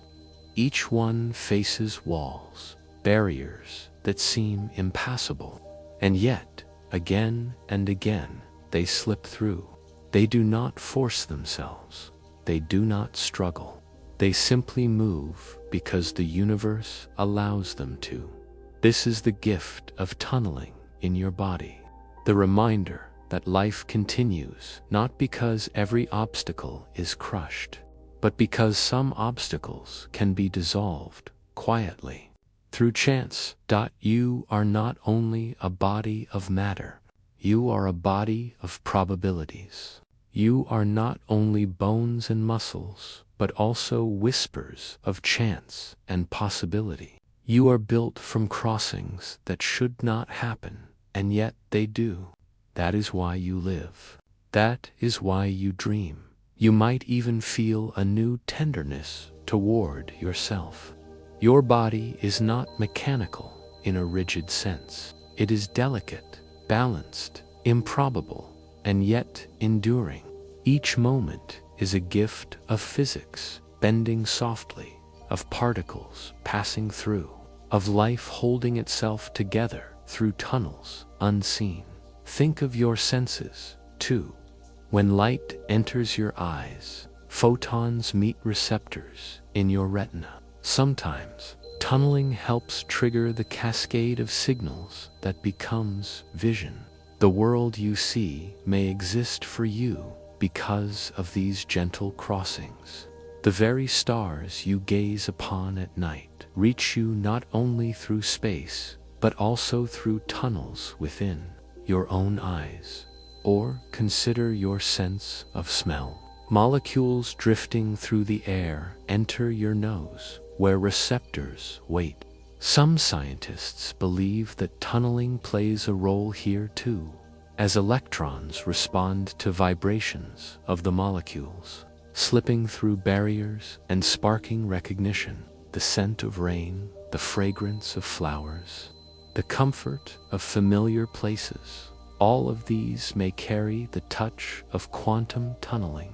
Each one faces walls, barriers that seem impassable, and yet, again and again, they slip through. They do not force themselves. They do not struggle. They simply move because the universe allows them to. This is the gift of tunneling in your body. The reminder that life continues not because every obstacle is crushed, but because some obstacles can be dissolved quietly through chance. You are not only a body of matter, you are a body of probabilities. You are not only bones and muscles, but also whispers of chance and possibility. You are built from crossings that should not happen, and yet they do. That is why you live. That is why you dream. You might even feel a new tenderness toward yourself. Your body is not mechanical in a rigid sense. It is delicate, balanced, improbable, and yet enduring. Each moment is a gift of physics bending softly, of particles passing through, of life holding itself together through tunnels unseen. Think of your senses, too. When light enters your eyes, photons meet receptors in your retina. Sometimes, tunneling helps trigger the cascade of signals that becomes vision. The world you see may exist for you because of these gentle crossings. The very stars you gaze upon at night reach you not only through space, but also through tunnels within your own eyes. Or consider your sense of smell. Molecules drifting through the air enter your nose, where receptors wait. Some scientists believe that tunneling plays a role here too, as electrons respond to vibrations of the molecules, slipping through barriers and sparking recognition. The scent of rain, the fragrance of flowers, the comfort of familiar places, all of these may carry the touch of quantum tunneling.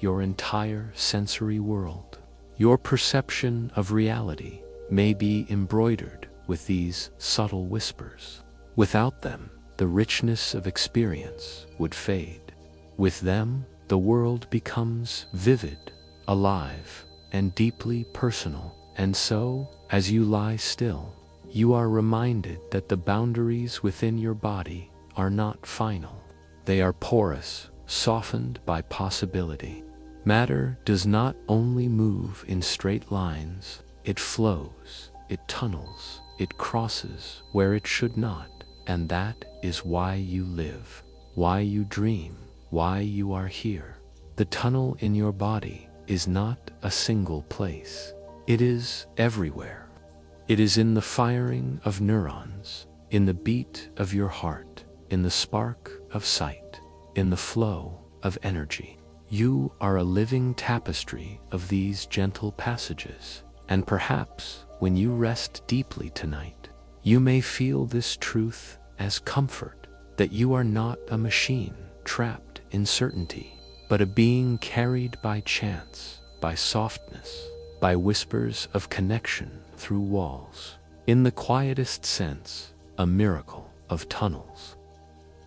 Your entire sensory world, your perception of reality, may be embroidered with these subtle whispers. Without them, the richness of experience would fade. With them, the world becomes vivid, alive, and deeply personal. And so, as you lie still, you are reminded that the boundaries within your body are not final. They are porous, softened by possibility. Matter does not only move in straight lines, it flows, it tunnels, it crosses where it should not. And that is why you live, why you dream, why you are here. The tunnel in your body is not a single place. It is everywhere. It is in the firing of neurons, in the beat of your heart, in the spark of sight, in the flow of energy. You are a living tapestry of these gentle passages, and perhaps when you rest deeply tonight, you may feel this truth as comfort, that you are not a machine trapped in certainty, but a being carried by chance, by softness, by whispers of connection through walls. In the quietest sense, a miracle of tunnels.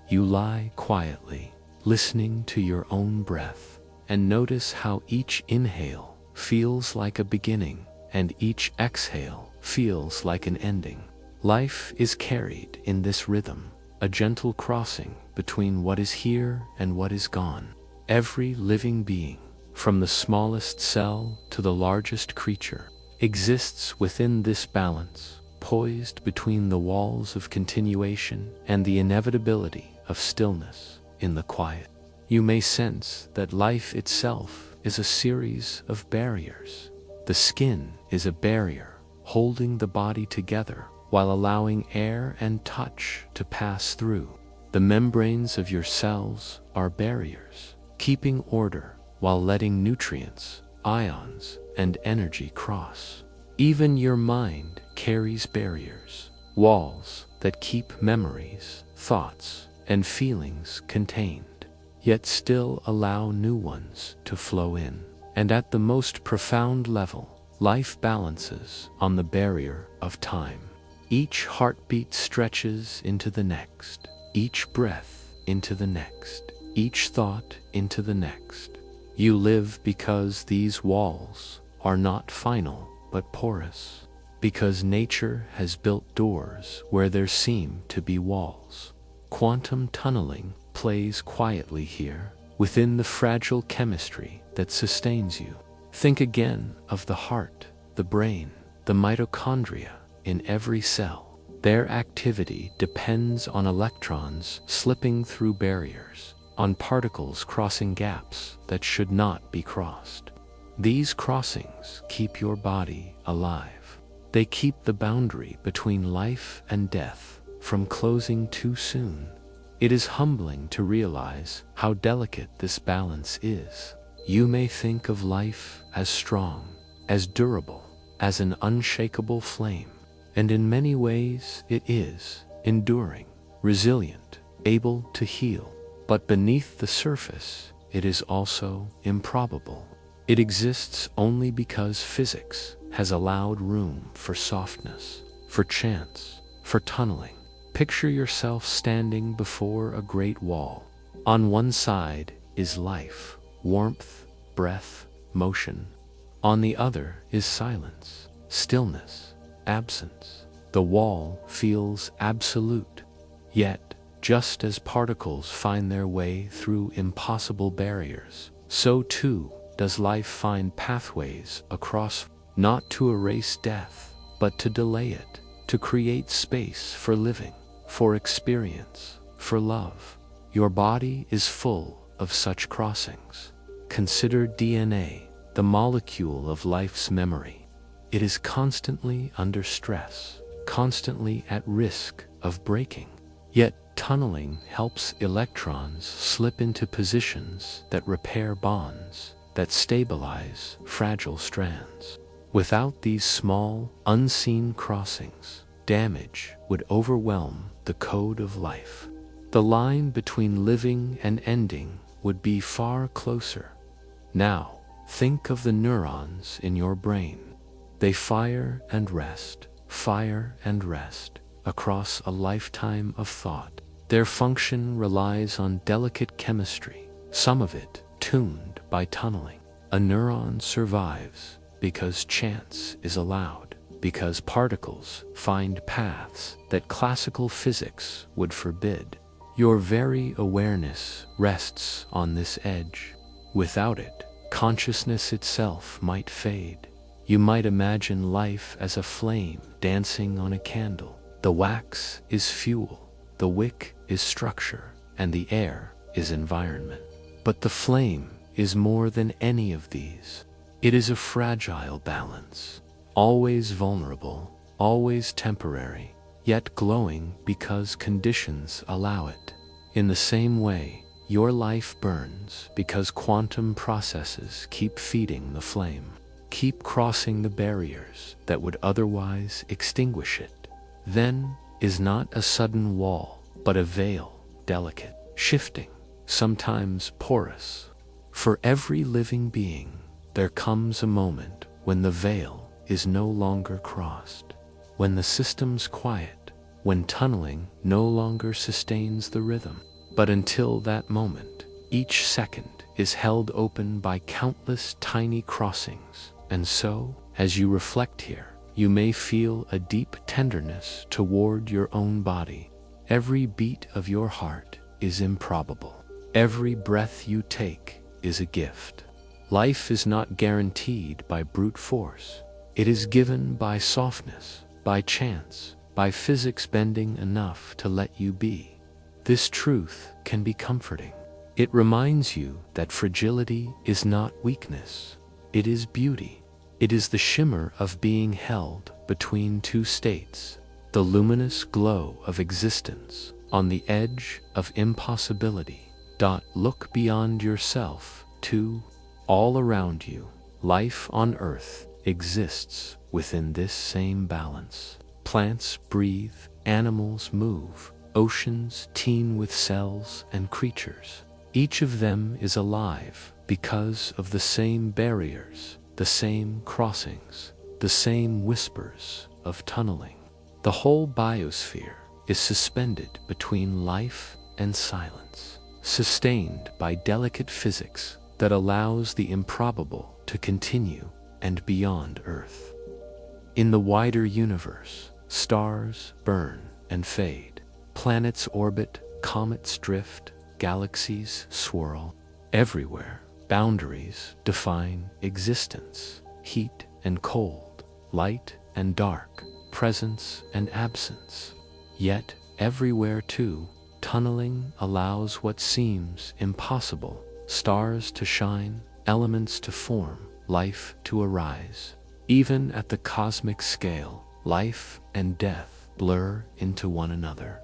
You lie quietly, listening to your own breath, and notice how each inhale feels like a beginning, and each exhale feels like an ending. Life is carried in this rhythm, a gentle crossing between what is here and what is gone. Every living being, from the smallest cell to the largest creature, exists within this balance, poised between the walls of continuation and the inevitability of stillness in the quiet. You may sense that life itself is a series of barriers. The skin is a barrier, holding the body together while allowing air and touch to pass through. The membranes of your cells are barriers, keeping order while letting nutrients, ions, and energy cross. Even your mind carries barriers, walls that keep memories, thoughts, and feelings contained, yet still allow new ones to flow in. And at the most profound level, life balances on the barrier of time. Each heartbeat stretches into the next, each breath into the next, each thought into the next. You live because these walls are not final but porous, because nature has built doors where there seem to be walls. Quantum tunneling plays quietly here, within the fragile chemistry that sustains you. Think again of the heart, the brain, the mitochondria in every cell. Their activity depends on electrons slipping through barriers, on particles crossing gaps that should not be crossed. These crossings keep your body alive. They keep the boundary between life and death from closing too soon. It is humbling to realize how delicate this balance is. You may think of life as strong, as durable, as an unshakable flame, and in many ways it is, enduring, resilient, able to heal. But beneath the surface, it is also improbable. It exists only because physics has allowed room for softness, for chance, for tunneling. Picture yourself standing before a great wall. On one side is life, warmth, breath, motion. On the other is silence, stillness, absence. The wall feels absolute, yet just as particles find their way through impossible barriers, so too does life find pathways across, not to erase death, but to delay it, to create space for living, for experience, for love. Your body is full of such crossings. Consider DNA, the molecule of life's memory. It is constantly under stress, constantly at risk of breaking. Yet tunneling helps electrons slip into positions that repair bonds, that stabilize fragile strands. Without these small, unseen crossings, damage would overwhelm the code of life. The line between living and ending would be far closer. Now, think of the neurons in your brain. They fire and rest, across a lifetime of thought. Their function relies on delicate chemistry, some of it tuned by tunneling. A neuron survives because chance is allowed, because particles find paths that classical physics would forbid. Your very awareness rests on this edge. Without it, consciousness itself might fade. You might imagine life as a flame dancing on a candle. The wax is fuel, the wick is structure, and the air is environment. But the flame is more than any of these. It is a fragile balance, always vulnerable, always temporary, yet glowing because conditions allow it. In the same way, your life burns because quantum processes keep feeding the flame, keep crossing the barriers that would otherwise extinguish it. Then is not a sudden wall, but a veil, delicate, shifting, sometimes porous. For every living being, there comes a moment when the veil is no longer crossed, when the system's quiet, when tunneling no longer sustains the rhythm. But until that moment, each second is held open by countless tiny crossings. And so, as you reflect here, you may feel a deep tenderness toward your own body. Every beat of your heart is improbable. Every breath you take is a gift. Life is not guaranteed by brute force. It is given by softness, by chance, by physics bending enough to let you be. This truth can be comforting. It reminds you that fragility is not weakness. It is beauty. It is the shimmer of being held between two states, the luminous glow of existence on the edge of impossibility. Look beyond yourself to all around you. Life on Earth exists within this same balance. Plants breathe, animals move, oceans teem with cells and creatures. Each of them is alive because of the same barriers, the same crossings, the same whispers of tunneling. The whole biosphere is suspended between life and silence, sustained by delicate physics that allows the improbable to continue and beyond Earth. In the wider universe, stars burn and fade, planets orbit, comets drift, galaxies swirl. Everywhere, boundaries define existence, heat and cold, light and dark, presence and absence. Yet, everywhere too, tunneling allows what seems impossible, stars to shine, elements to form, life to arise. Even at the cosmic scale, life and death blur into one another.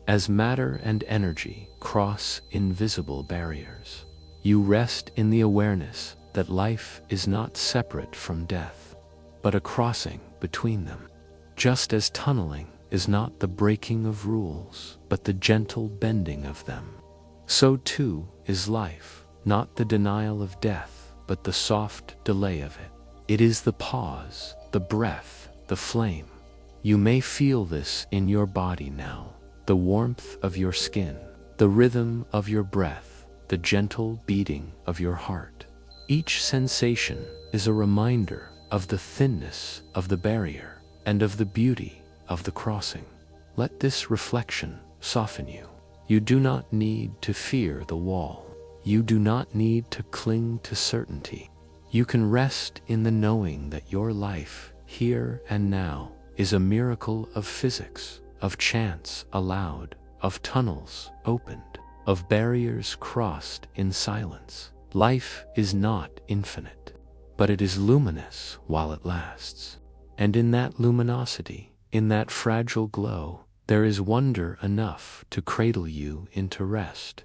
As matter and energy cross invisible barriers, you rest in the awareness that life is not separate from death, but a crossing between them. Just as tunneling is not the breaking of rules, but the gentle bending of them, so too is life, not the denial of death, but the soft delay of it. It is the pause, the breath, the flame. You may feel this in your body now, the warmth of your skin, the rhythm of your breath, the gentle beating of your heart. Each sensation is a reminder of the thinness of the barrier and of the beauty of the crossing. Let this reflection soften you. You do not need to fear the wall. You do not need to cling to certainty. You can rest in the knowing that your life, here and now, is a miracle of physics, of chance allowed, of tunnels opened, of barriers crossed in silence. Life is not infinite, but it is luminous while it lasts. And in that luminosity, in that fragile glow, there is wonder enough to cradle you into rest.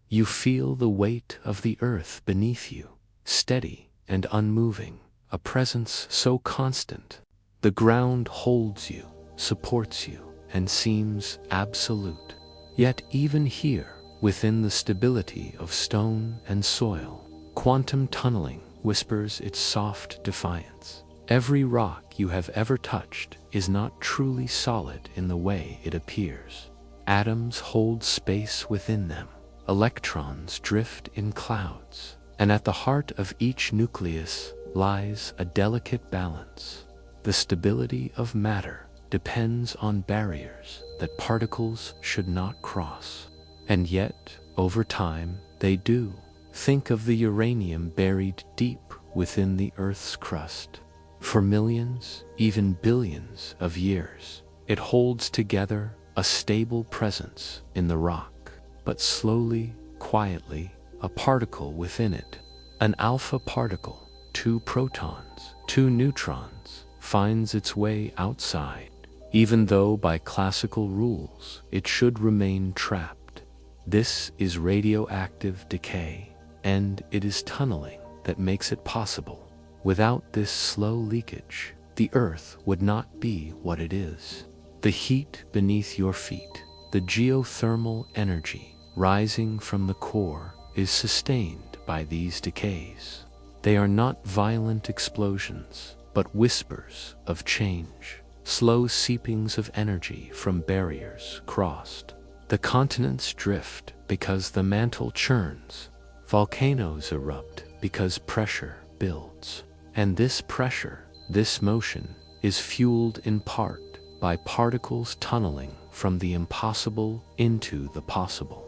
You feel the weight of the earth beneath you, steady and unmoving, a presence so constant. The ground holds you, supports you, and seems absolute. Yet even here, within the stability of stone and soil, quantum tunneling whispers its soft defiance. Every rock you have ever touched is not truly solid in the way it appears. Atoms hold space within them. Electrons drift in clouds. And at the heart of each nucleus lies a delicate balance. The stability of matter depends on barriers that particles should not cross. And yet, over time, they do. Think of the uranium buried deep within the Earth's crust. For millions, even billions of years, it holds together a stable presence in the rock. But slowly, quietly, a particle within it, an alpha particle, 2 protons, 2 neutrons, finds its way outside, even though by classical rules it should remain trapped. This is radioactive decay, and it is tunneling that makes it possible. Without this slow leakage, the Earth would not be what it is. The heat beneath your feet, the geothermal energy rising from the core, is sustained by these decays. They are not violent explosions, but whispers of change, slow seepings of energy from barriers crossed. The continents drift because the mantle churns. Volcanoes erupt because pressure builds. And this pressure, this motion, is fueled in part by particles tunneling from the impossible into the possible.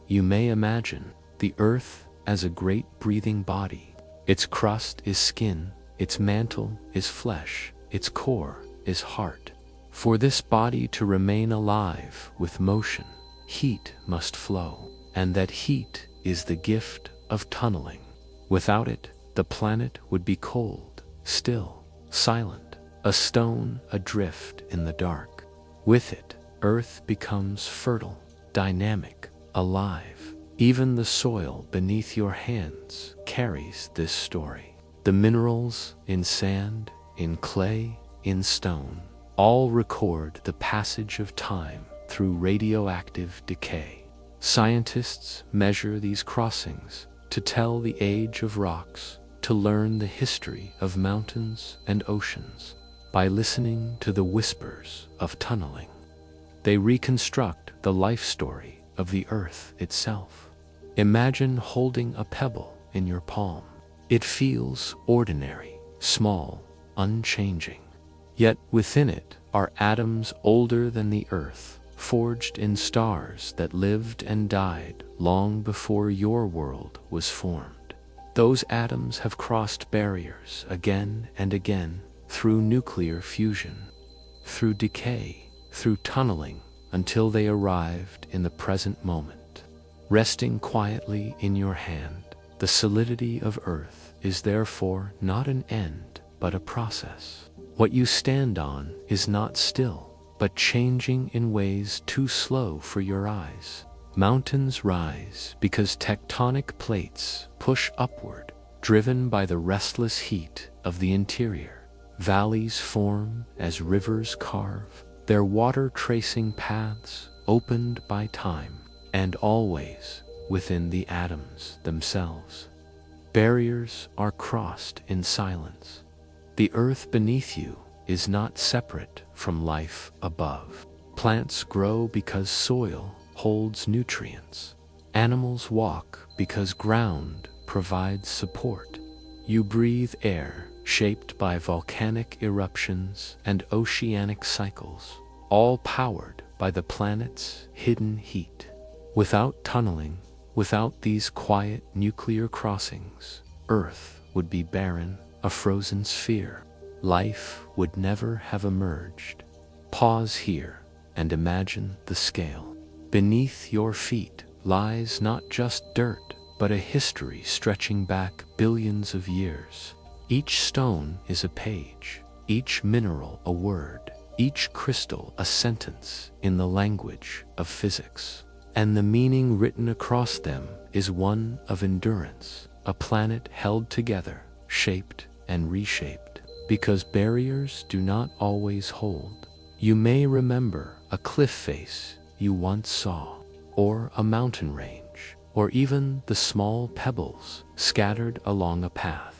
You may imagine the earth as a great breathing body. Its crust is skin, its mantle is flesh, its core is heart. For this body to remain alive with motion, heat must flow, and that heat is the gift of tunneling. Without it, the planet would be cold, still, silent, a stone adrift in the dark. With it, Earth becomes fertile, dynamic, alive. Even the soil beneath your hands carries this story. The minerals in sand, in clay, in stone, all record the passage of time through radioactive decay. Scientists measure these crossings to tell the age of rocks, to learn the history of mountains and oceans. By listening to the whispers of tunneling, they reconstruct the life story of the earth itself. Imagine holding a pebble in your palm. It feels ordinary, small, unchanging. Yet within it are atoms older than the earth, forged in stars that lived and died long before your world was formed. Those atoms have crossed barriers again and again, through nuclear fusion, through decay, through tunneling, until they arrived in the present moment. Resting quietly in your hand, the solidity of Earth is therefore not an end, but a process. What you stand on is not still, but changing in ways too slow for your eyes. Mountains rise because tectonic plates push upward, driven by the restless heat of the interior. Valleys form as rivers carve, their water tracing paths opened by time, and always within the atoms themselves. Barriers are crossed in silence. The earth beneath you is not separate from life above. Plants grow because soil holds nutrients. Animals walk because ground provides support. You breathe air shaped by volcanic eruptions and oceanic cycles, all powered by the planet's hidden heat. Without tunneling, without these quiet nuclear crossings, Earth would be barren, a frozen sphere. Life would never have emerged. Pause here and imagine the scale. Beneath your feet lies not just dirt, but a history stretching back billions of years. Each stone is a page, each mineral a word, each crystal a sentence in the language of physics. And the meaning written across them is one of endurance, a planet held together, shaped and reshaped. Because barriers do not always hold. You may remember a cliff face you once saw, or a mountain range, or even the small pebbles scattered along a path.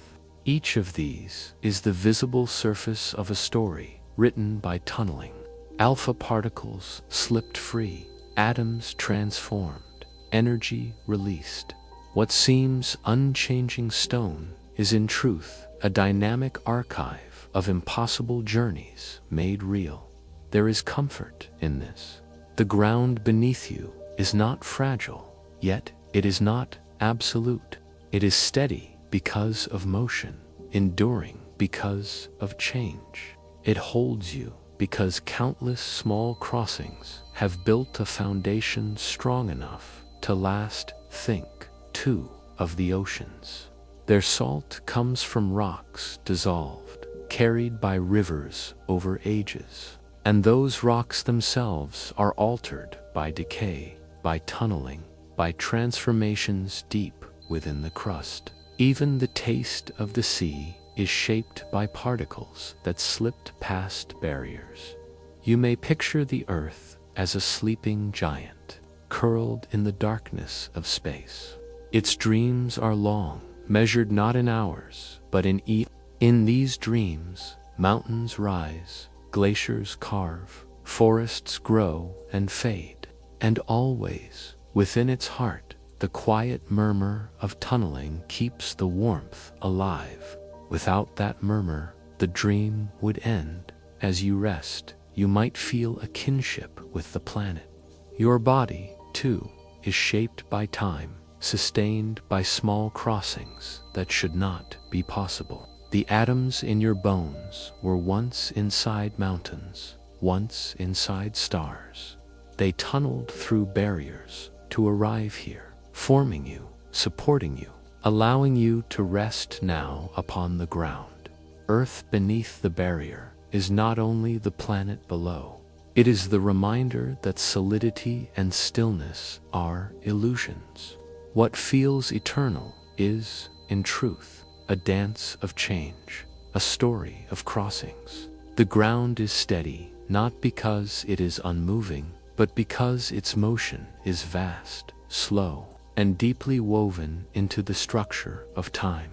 Each of these is the visible surface of a story written by tunneling. Alpha particles slipped free, atoms transformed, energy released. What seems unchanging stone is in truth a dynamic archive of impossible journeys made real. There is comfort in this. The ground beneath you is not fragile, yet it is not absolute. It is steady because of motion, enduring because of change. It holds you because countless small crossings have built a foundation strong enough to last. Think, too, of the oceans. Their salt comes from rocks dissolved, carried by rivers over ages. And those rocks themselves are altered by decay, by tunneling, by transformations deep within the crust. Even the taste of the sea is shaped by particles that slipped past barriers. You may picture the earth as a sleeping giant, curled in the darkness of space. Its dreams are long, measured not in hours, but in eons. In these dreams, mountains rise, glaciers carve, forests grow and fade, and always, within its heart, the quiet murmur of tunneling keeps the warmth alive. Without that murmur, the dream would end. As you rest, you might feel a kinship with the planet. Your body, too, is shaped by time, sustained by small crossings that should not be possible. The atoms in your bones were once inside mountains, once inside stars. They tunneled through barriers to arrive here, forming you, supporting you, allowing you to rest now upon the ground. Earth beneath the barrier is not only the planet below, it is the reminder that solidity and stillness are illusions. What feels eternal is, in truth, a dance of change, a story of crossings. The ground is steady, not because it is unmoving, but because its motion is vast, slow, and deeply woven into the structure of time.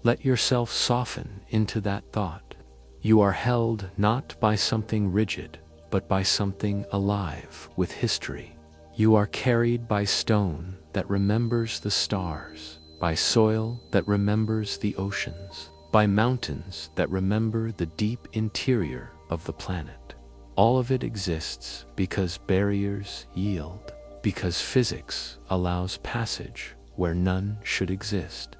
Let yourself soften into that thought. You are held not by something rigid, but by something alive with history. You are carried by stone that remembers the stars, by soil that remembers the oceans, by mountains that remember the deep interior of the planet. All of it exists because barriers yield, because physics allows passage where none should exist.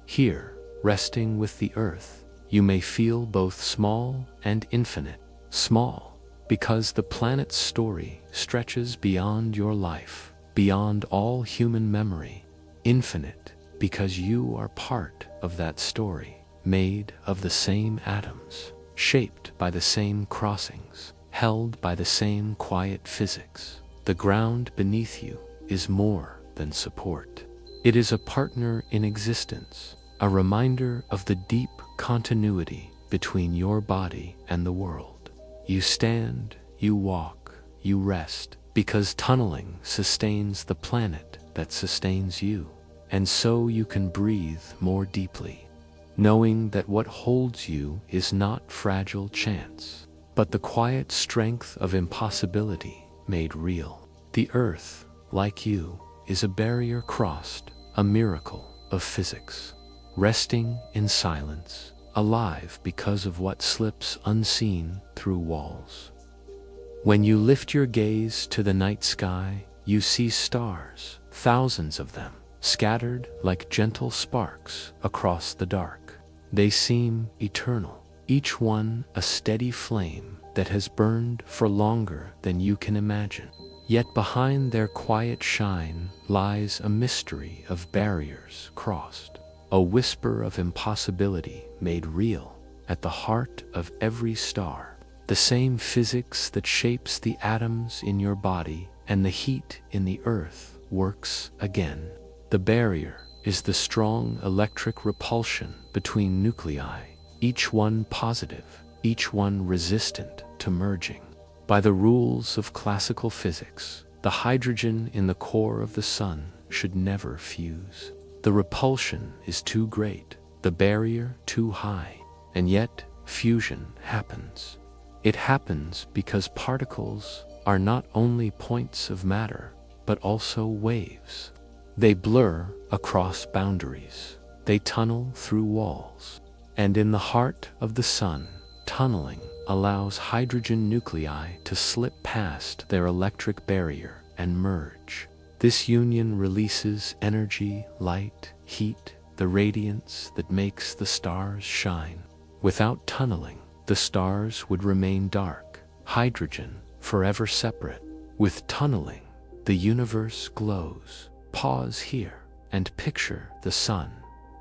Here, resting with the earth, you may feel both small and infinite. Small, because the planet's story stretches beyond your life, beyond all human memory. Infinite, because you are part of that story, made of the same atoms, shaped by the same crossings, held by the same quiet physics. The ground beneath you is more than support. It is a partner in existence, a reminder of the deep continuity between your body and the world. You stand, you walk, you rest, because tunneling sustains the planet that sustains you. And so you can breathe more deeply, knowing that what holds you is not fragile chance, but the quiet strength of impossibility made real. The earth, like you, is a barrier crossed, a miracle of physics, resting in silence, alive because of what slips unseen through walls. When you lift your gaze to the night sky, you see stars, thousands of them, scattered like gentle sparks across the dark. They seem eternal, each one a steady flame that has burned for longer than you can imagine. Yet behind their quiet shine lies a mystery of barriers crossed, a whisper of impossibility made real at the heart of every star. The same physics that shapes the atoms in your body and the heat in the earth works again. The barrier is the strong electric repulsion between nuclei, each one positive, each one resistant to merging. By the rules of classical physics, the hydrogen in the core of the sun should never fuse. The repulsion is too great, the barrier too high, and yet fusion happens. It happens because particles are not only points of matter, but also waves. They blur across boundaries. They tunnel through walls. And in the heart of the sun, tunneling allows hydrogen nuclei to slip past their electric barrier and merge. This union releases energy, light, heat, the radiance that makes the stars shine. Without tunneling, the stars would remain dark, hydrogen forever separate. With tunneling, the universe glows. Pause here and picture the sun.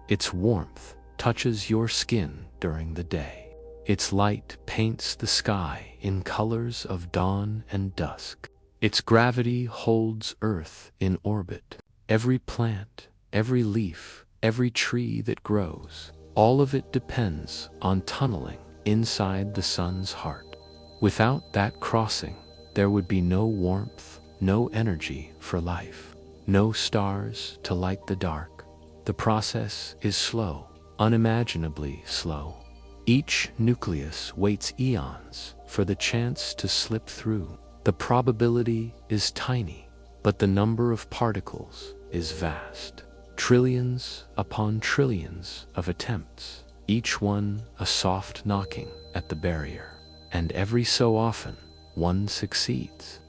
Its warmth touches your skin during the day. Its light paints the sky in colors of dawn and dusk. Its gravity holds Earth in orbit. Every plant, every leaf, every tree that grows, all of it depends on tunneling inside the sun's heart. Without that crossing, there would be no warmth, no energy for life, no stars to light the dark. The process is slow, unimaginably slow. Each nucleus waits eons for the chance to slip through. The probability is tiny, but the number of particles is vast. Trillions upon trillions of attempts, each one a soft knocking at the barrier. And every so often, one succeeds.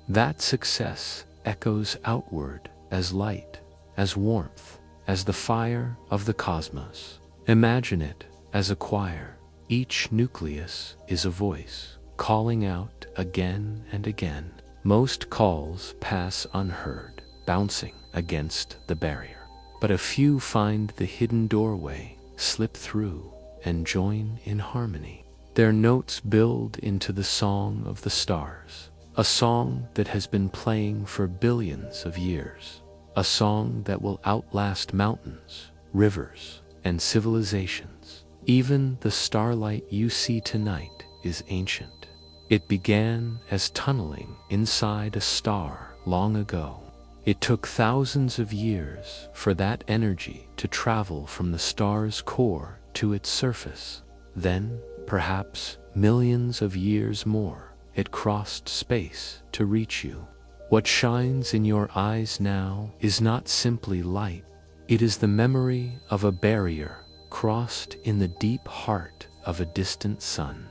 That success echoes outward as light, as warmth, as the fire of the cosmos. Imagine it as a choir. Each nucleus is a voice, calling out again and again. Most calls pass unheard, bouncing against the barrier. But a few find the hidden doorway, slip through, and join in harmony. Their notes build into the song of the stars, a song that has been playing for billions of years, a song that will outlast mountains, rivers, and civilizations. Even the starlight you see tonight is ancient. It began as tunneling inside a star long ago. It took thousands of years for that energy to travel from the star's core to its surface. Then, perhaps millions of years more, it crossed space to reach you. What shines in your eyes now is not simply light. It is the memory of a barrier crossed in the deep heart of a distant sun.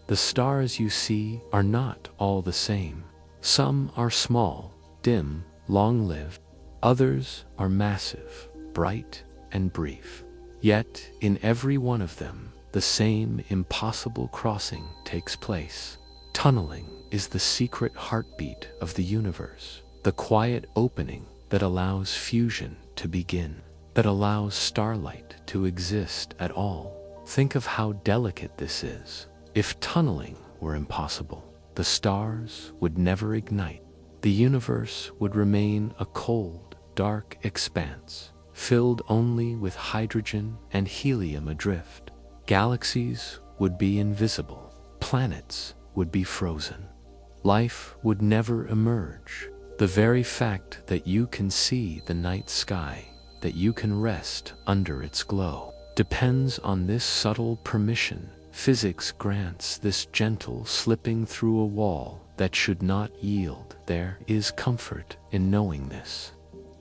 The stars you see are not all the same. Some are small, dim, long-lived. Others are massive, bright, and brief. Yet, in every one of them, the same impossible crossing takes place. Tunneling is the secret heartbeat of the universe, the quiet opening that allows fusion to begin, that allows starlight to exist at all. Think of how delicate this is. If tunneling were impossible, the stars would never ignite. The universe would remain a cold, dark expanse, filled only with hydrogen and helium adrift. Galaxies would be invisible. Planets would be frozen. Life would never emerge. The very fact that you can see the night sky, that you can rest under its glow, depends on this subtle permission. Physics grants this gentle slipping through a wall that should not yield. There is comfort in knowing this.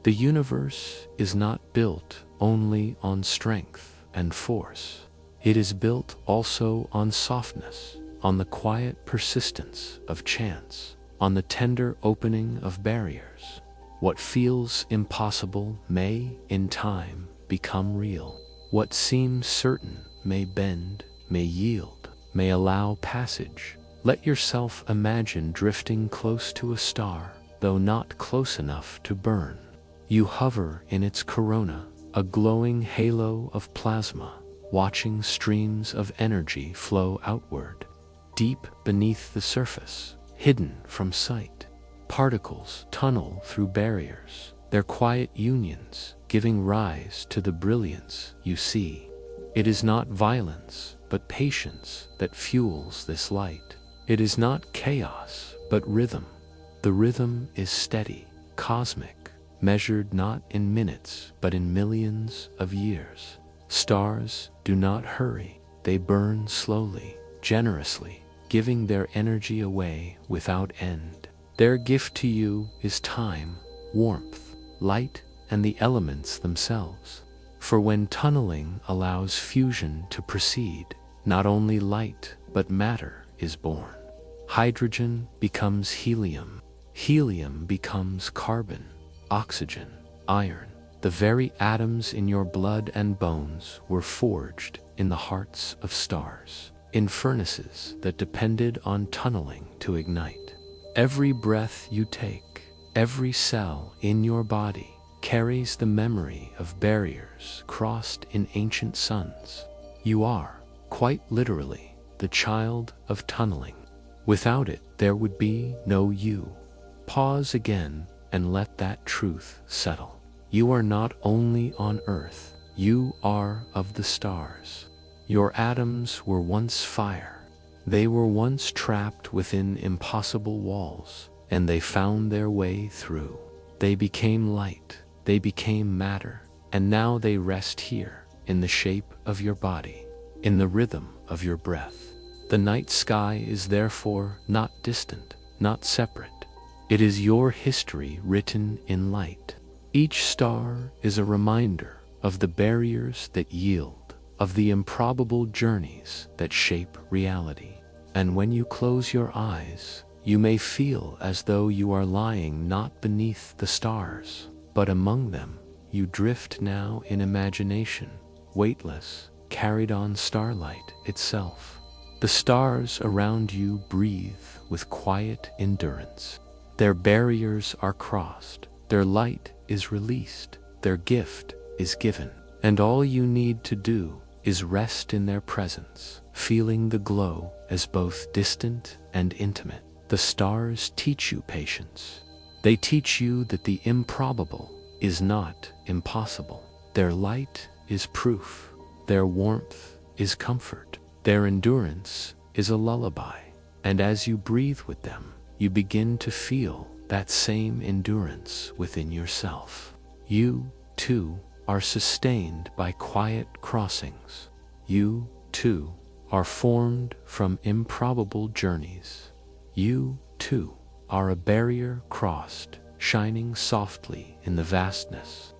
The universe is not built only on strength and force. It is built also on softness, on the quiet persistence of chance, on the tender opening of barriers. What feels impossible may, in time, become real. What seems certain may bend, may yield, may allow passage. Let yourself imagine drifting close to a star, though not close enough to burn. You hover in its corona, a glowing halo of plasma, watching streams of energy flow outward. Deep beneath the surface, hidden from sight, particles tunnel through barriers, their quiet unions giving rise to the brilliance you see. It is not violence, but patience that fuels this light. It is not chaos, but rhythm. The rhythm is steady, cosmic, measured not in minutes, but in millions of years. Stars do not hurry. They burn slowly, generously, giving their energy away without end. Their gift to you is time, warmth, light, and the elements themselves. For when tunneling allows fusion to proceed, not only light but matter is born. Hydrogen becomes helium. Helium becomes carbon, oxygen, iron. The very atoms in your blood and bones were forged in the hearts of stars, in furnaces that depended on tunneling to ignite. Every breath you take, every cell in your body, carries the memory of barriers crossed in ancient suns. You are, quite literally, the child of tunneling. Without it, there would be no you. Pause again and let that truth settle. You are not only on Earth, you are of the stars. Your atoms were once fire. They were once trapped within impossible walls, and they found their way through. They became light. They became matter, and now they rest here, in the shape of your body, in the rhythm of your breath. The night sky is therefore not distant, not separate. It is your history written in light. Each star is a reminder of the barriers that yield, of the improbable journeys that shape reality. And when you close your eyes, You may feel as though you are lying not beneath the stars, but among them. You drift now in imagination, weightless, carried on starlight itself. The stars around you breathe with quiet endurance. Their barriers are crossed, their light is released, their gift is given, and all you need to do is rest in their presence, feeling the glow as both distant and intimate. The stars teach you patience. They teach you that the improbable is not impossible. Their light is proof. Their warmth is comfort. Their endurance is a lullaby. And as you breathe with them, you begin to feel that same endurance within yourself. You, too, are sustained by quiet crossings. You, too, are formed from improbable journeys. You, too, are a barrier crossed, shining softly in the vastness.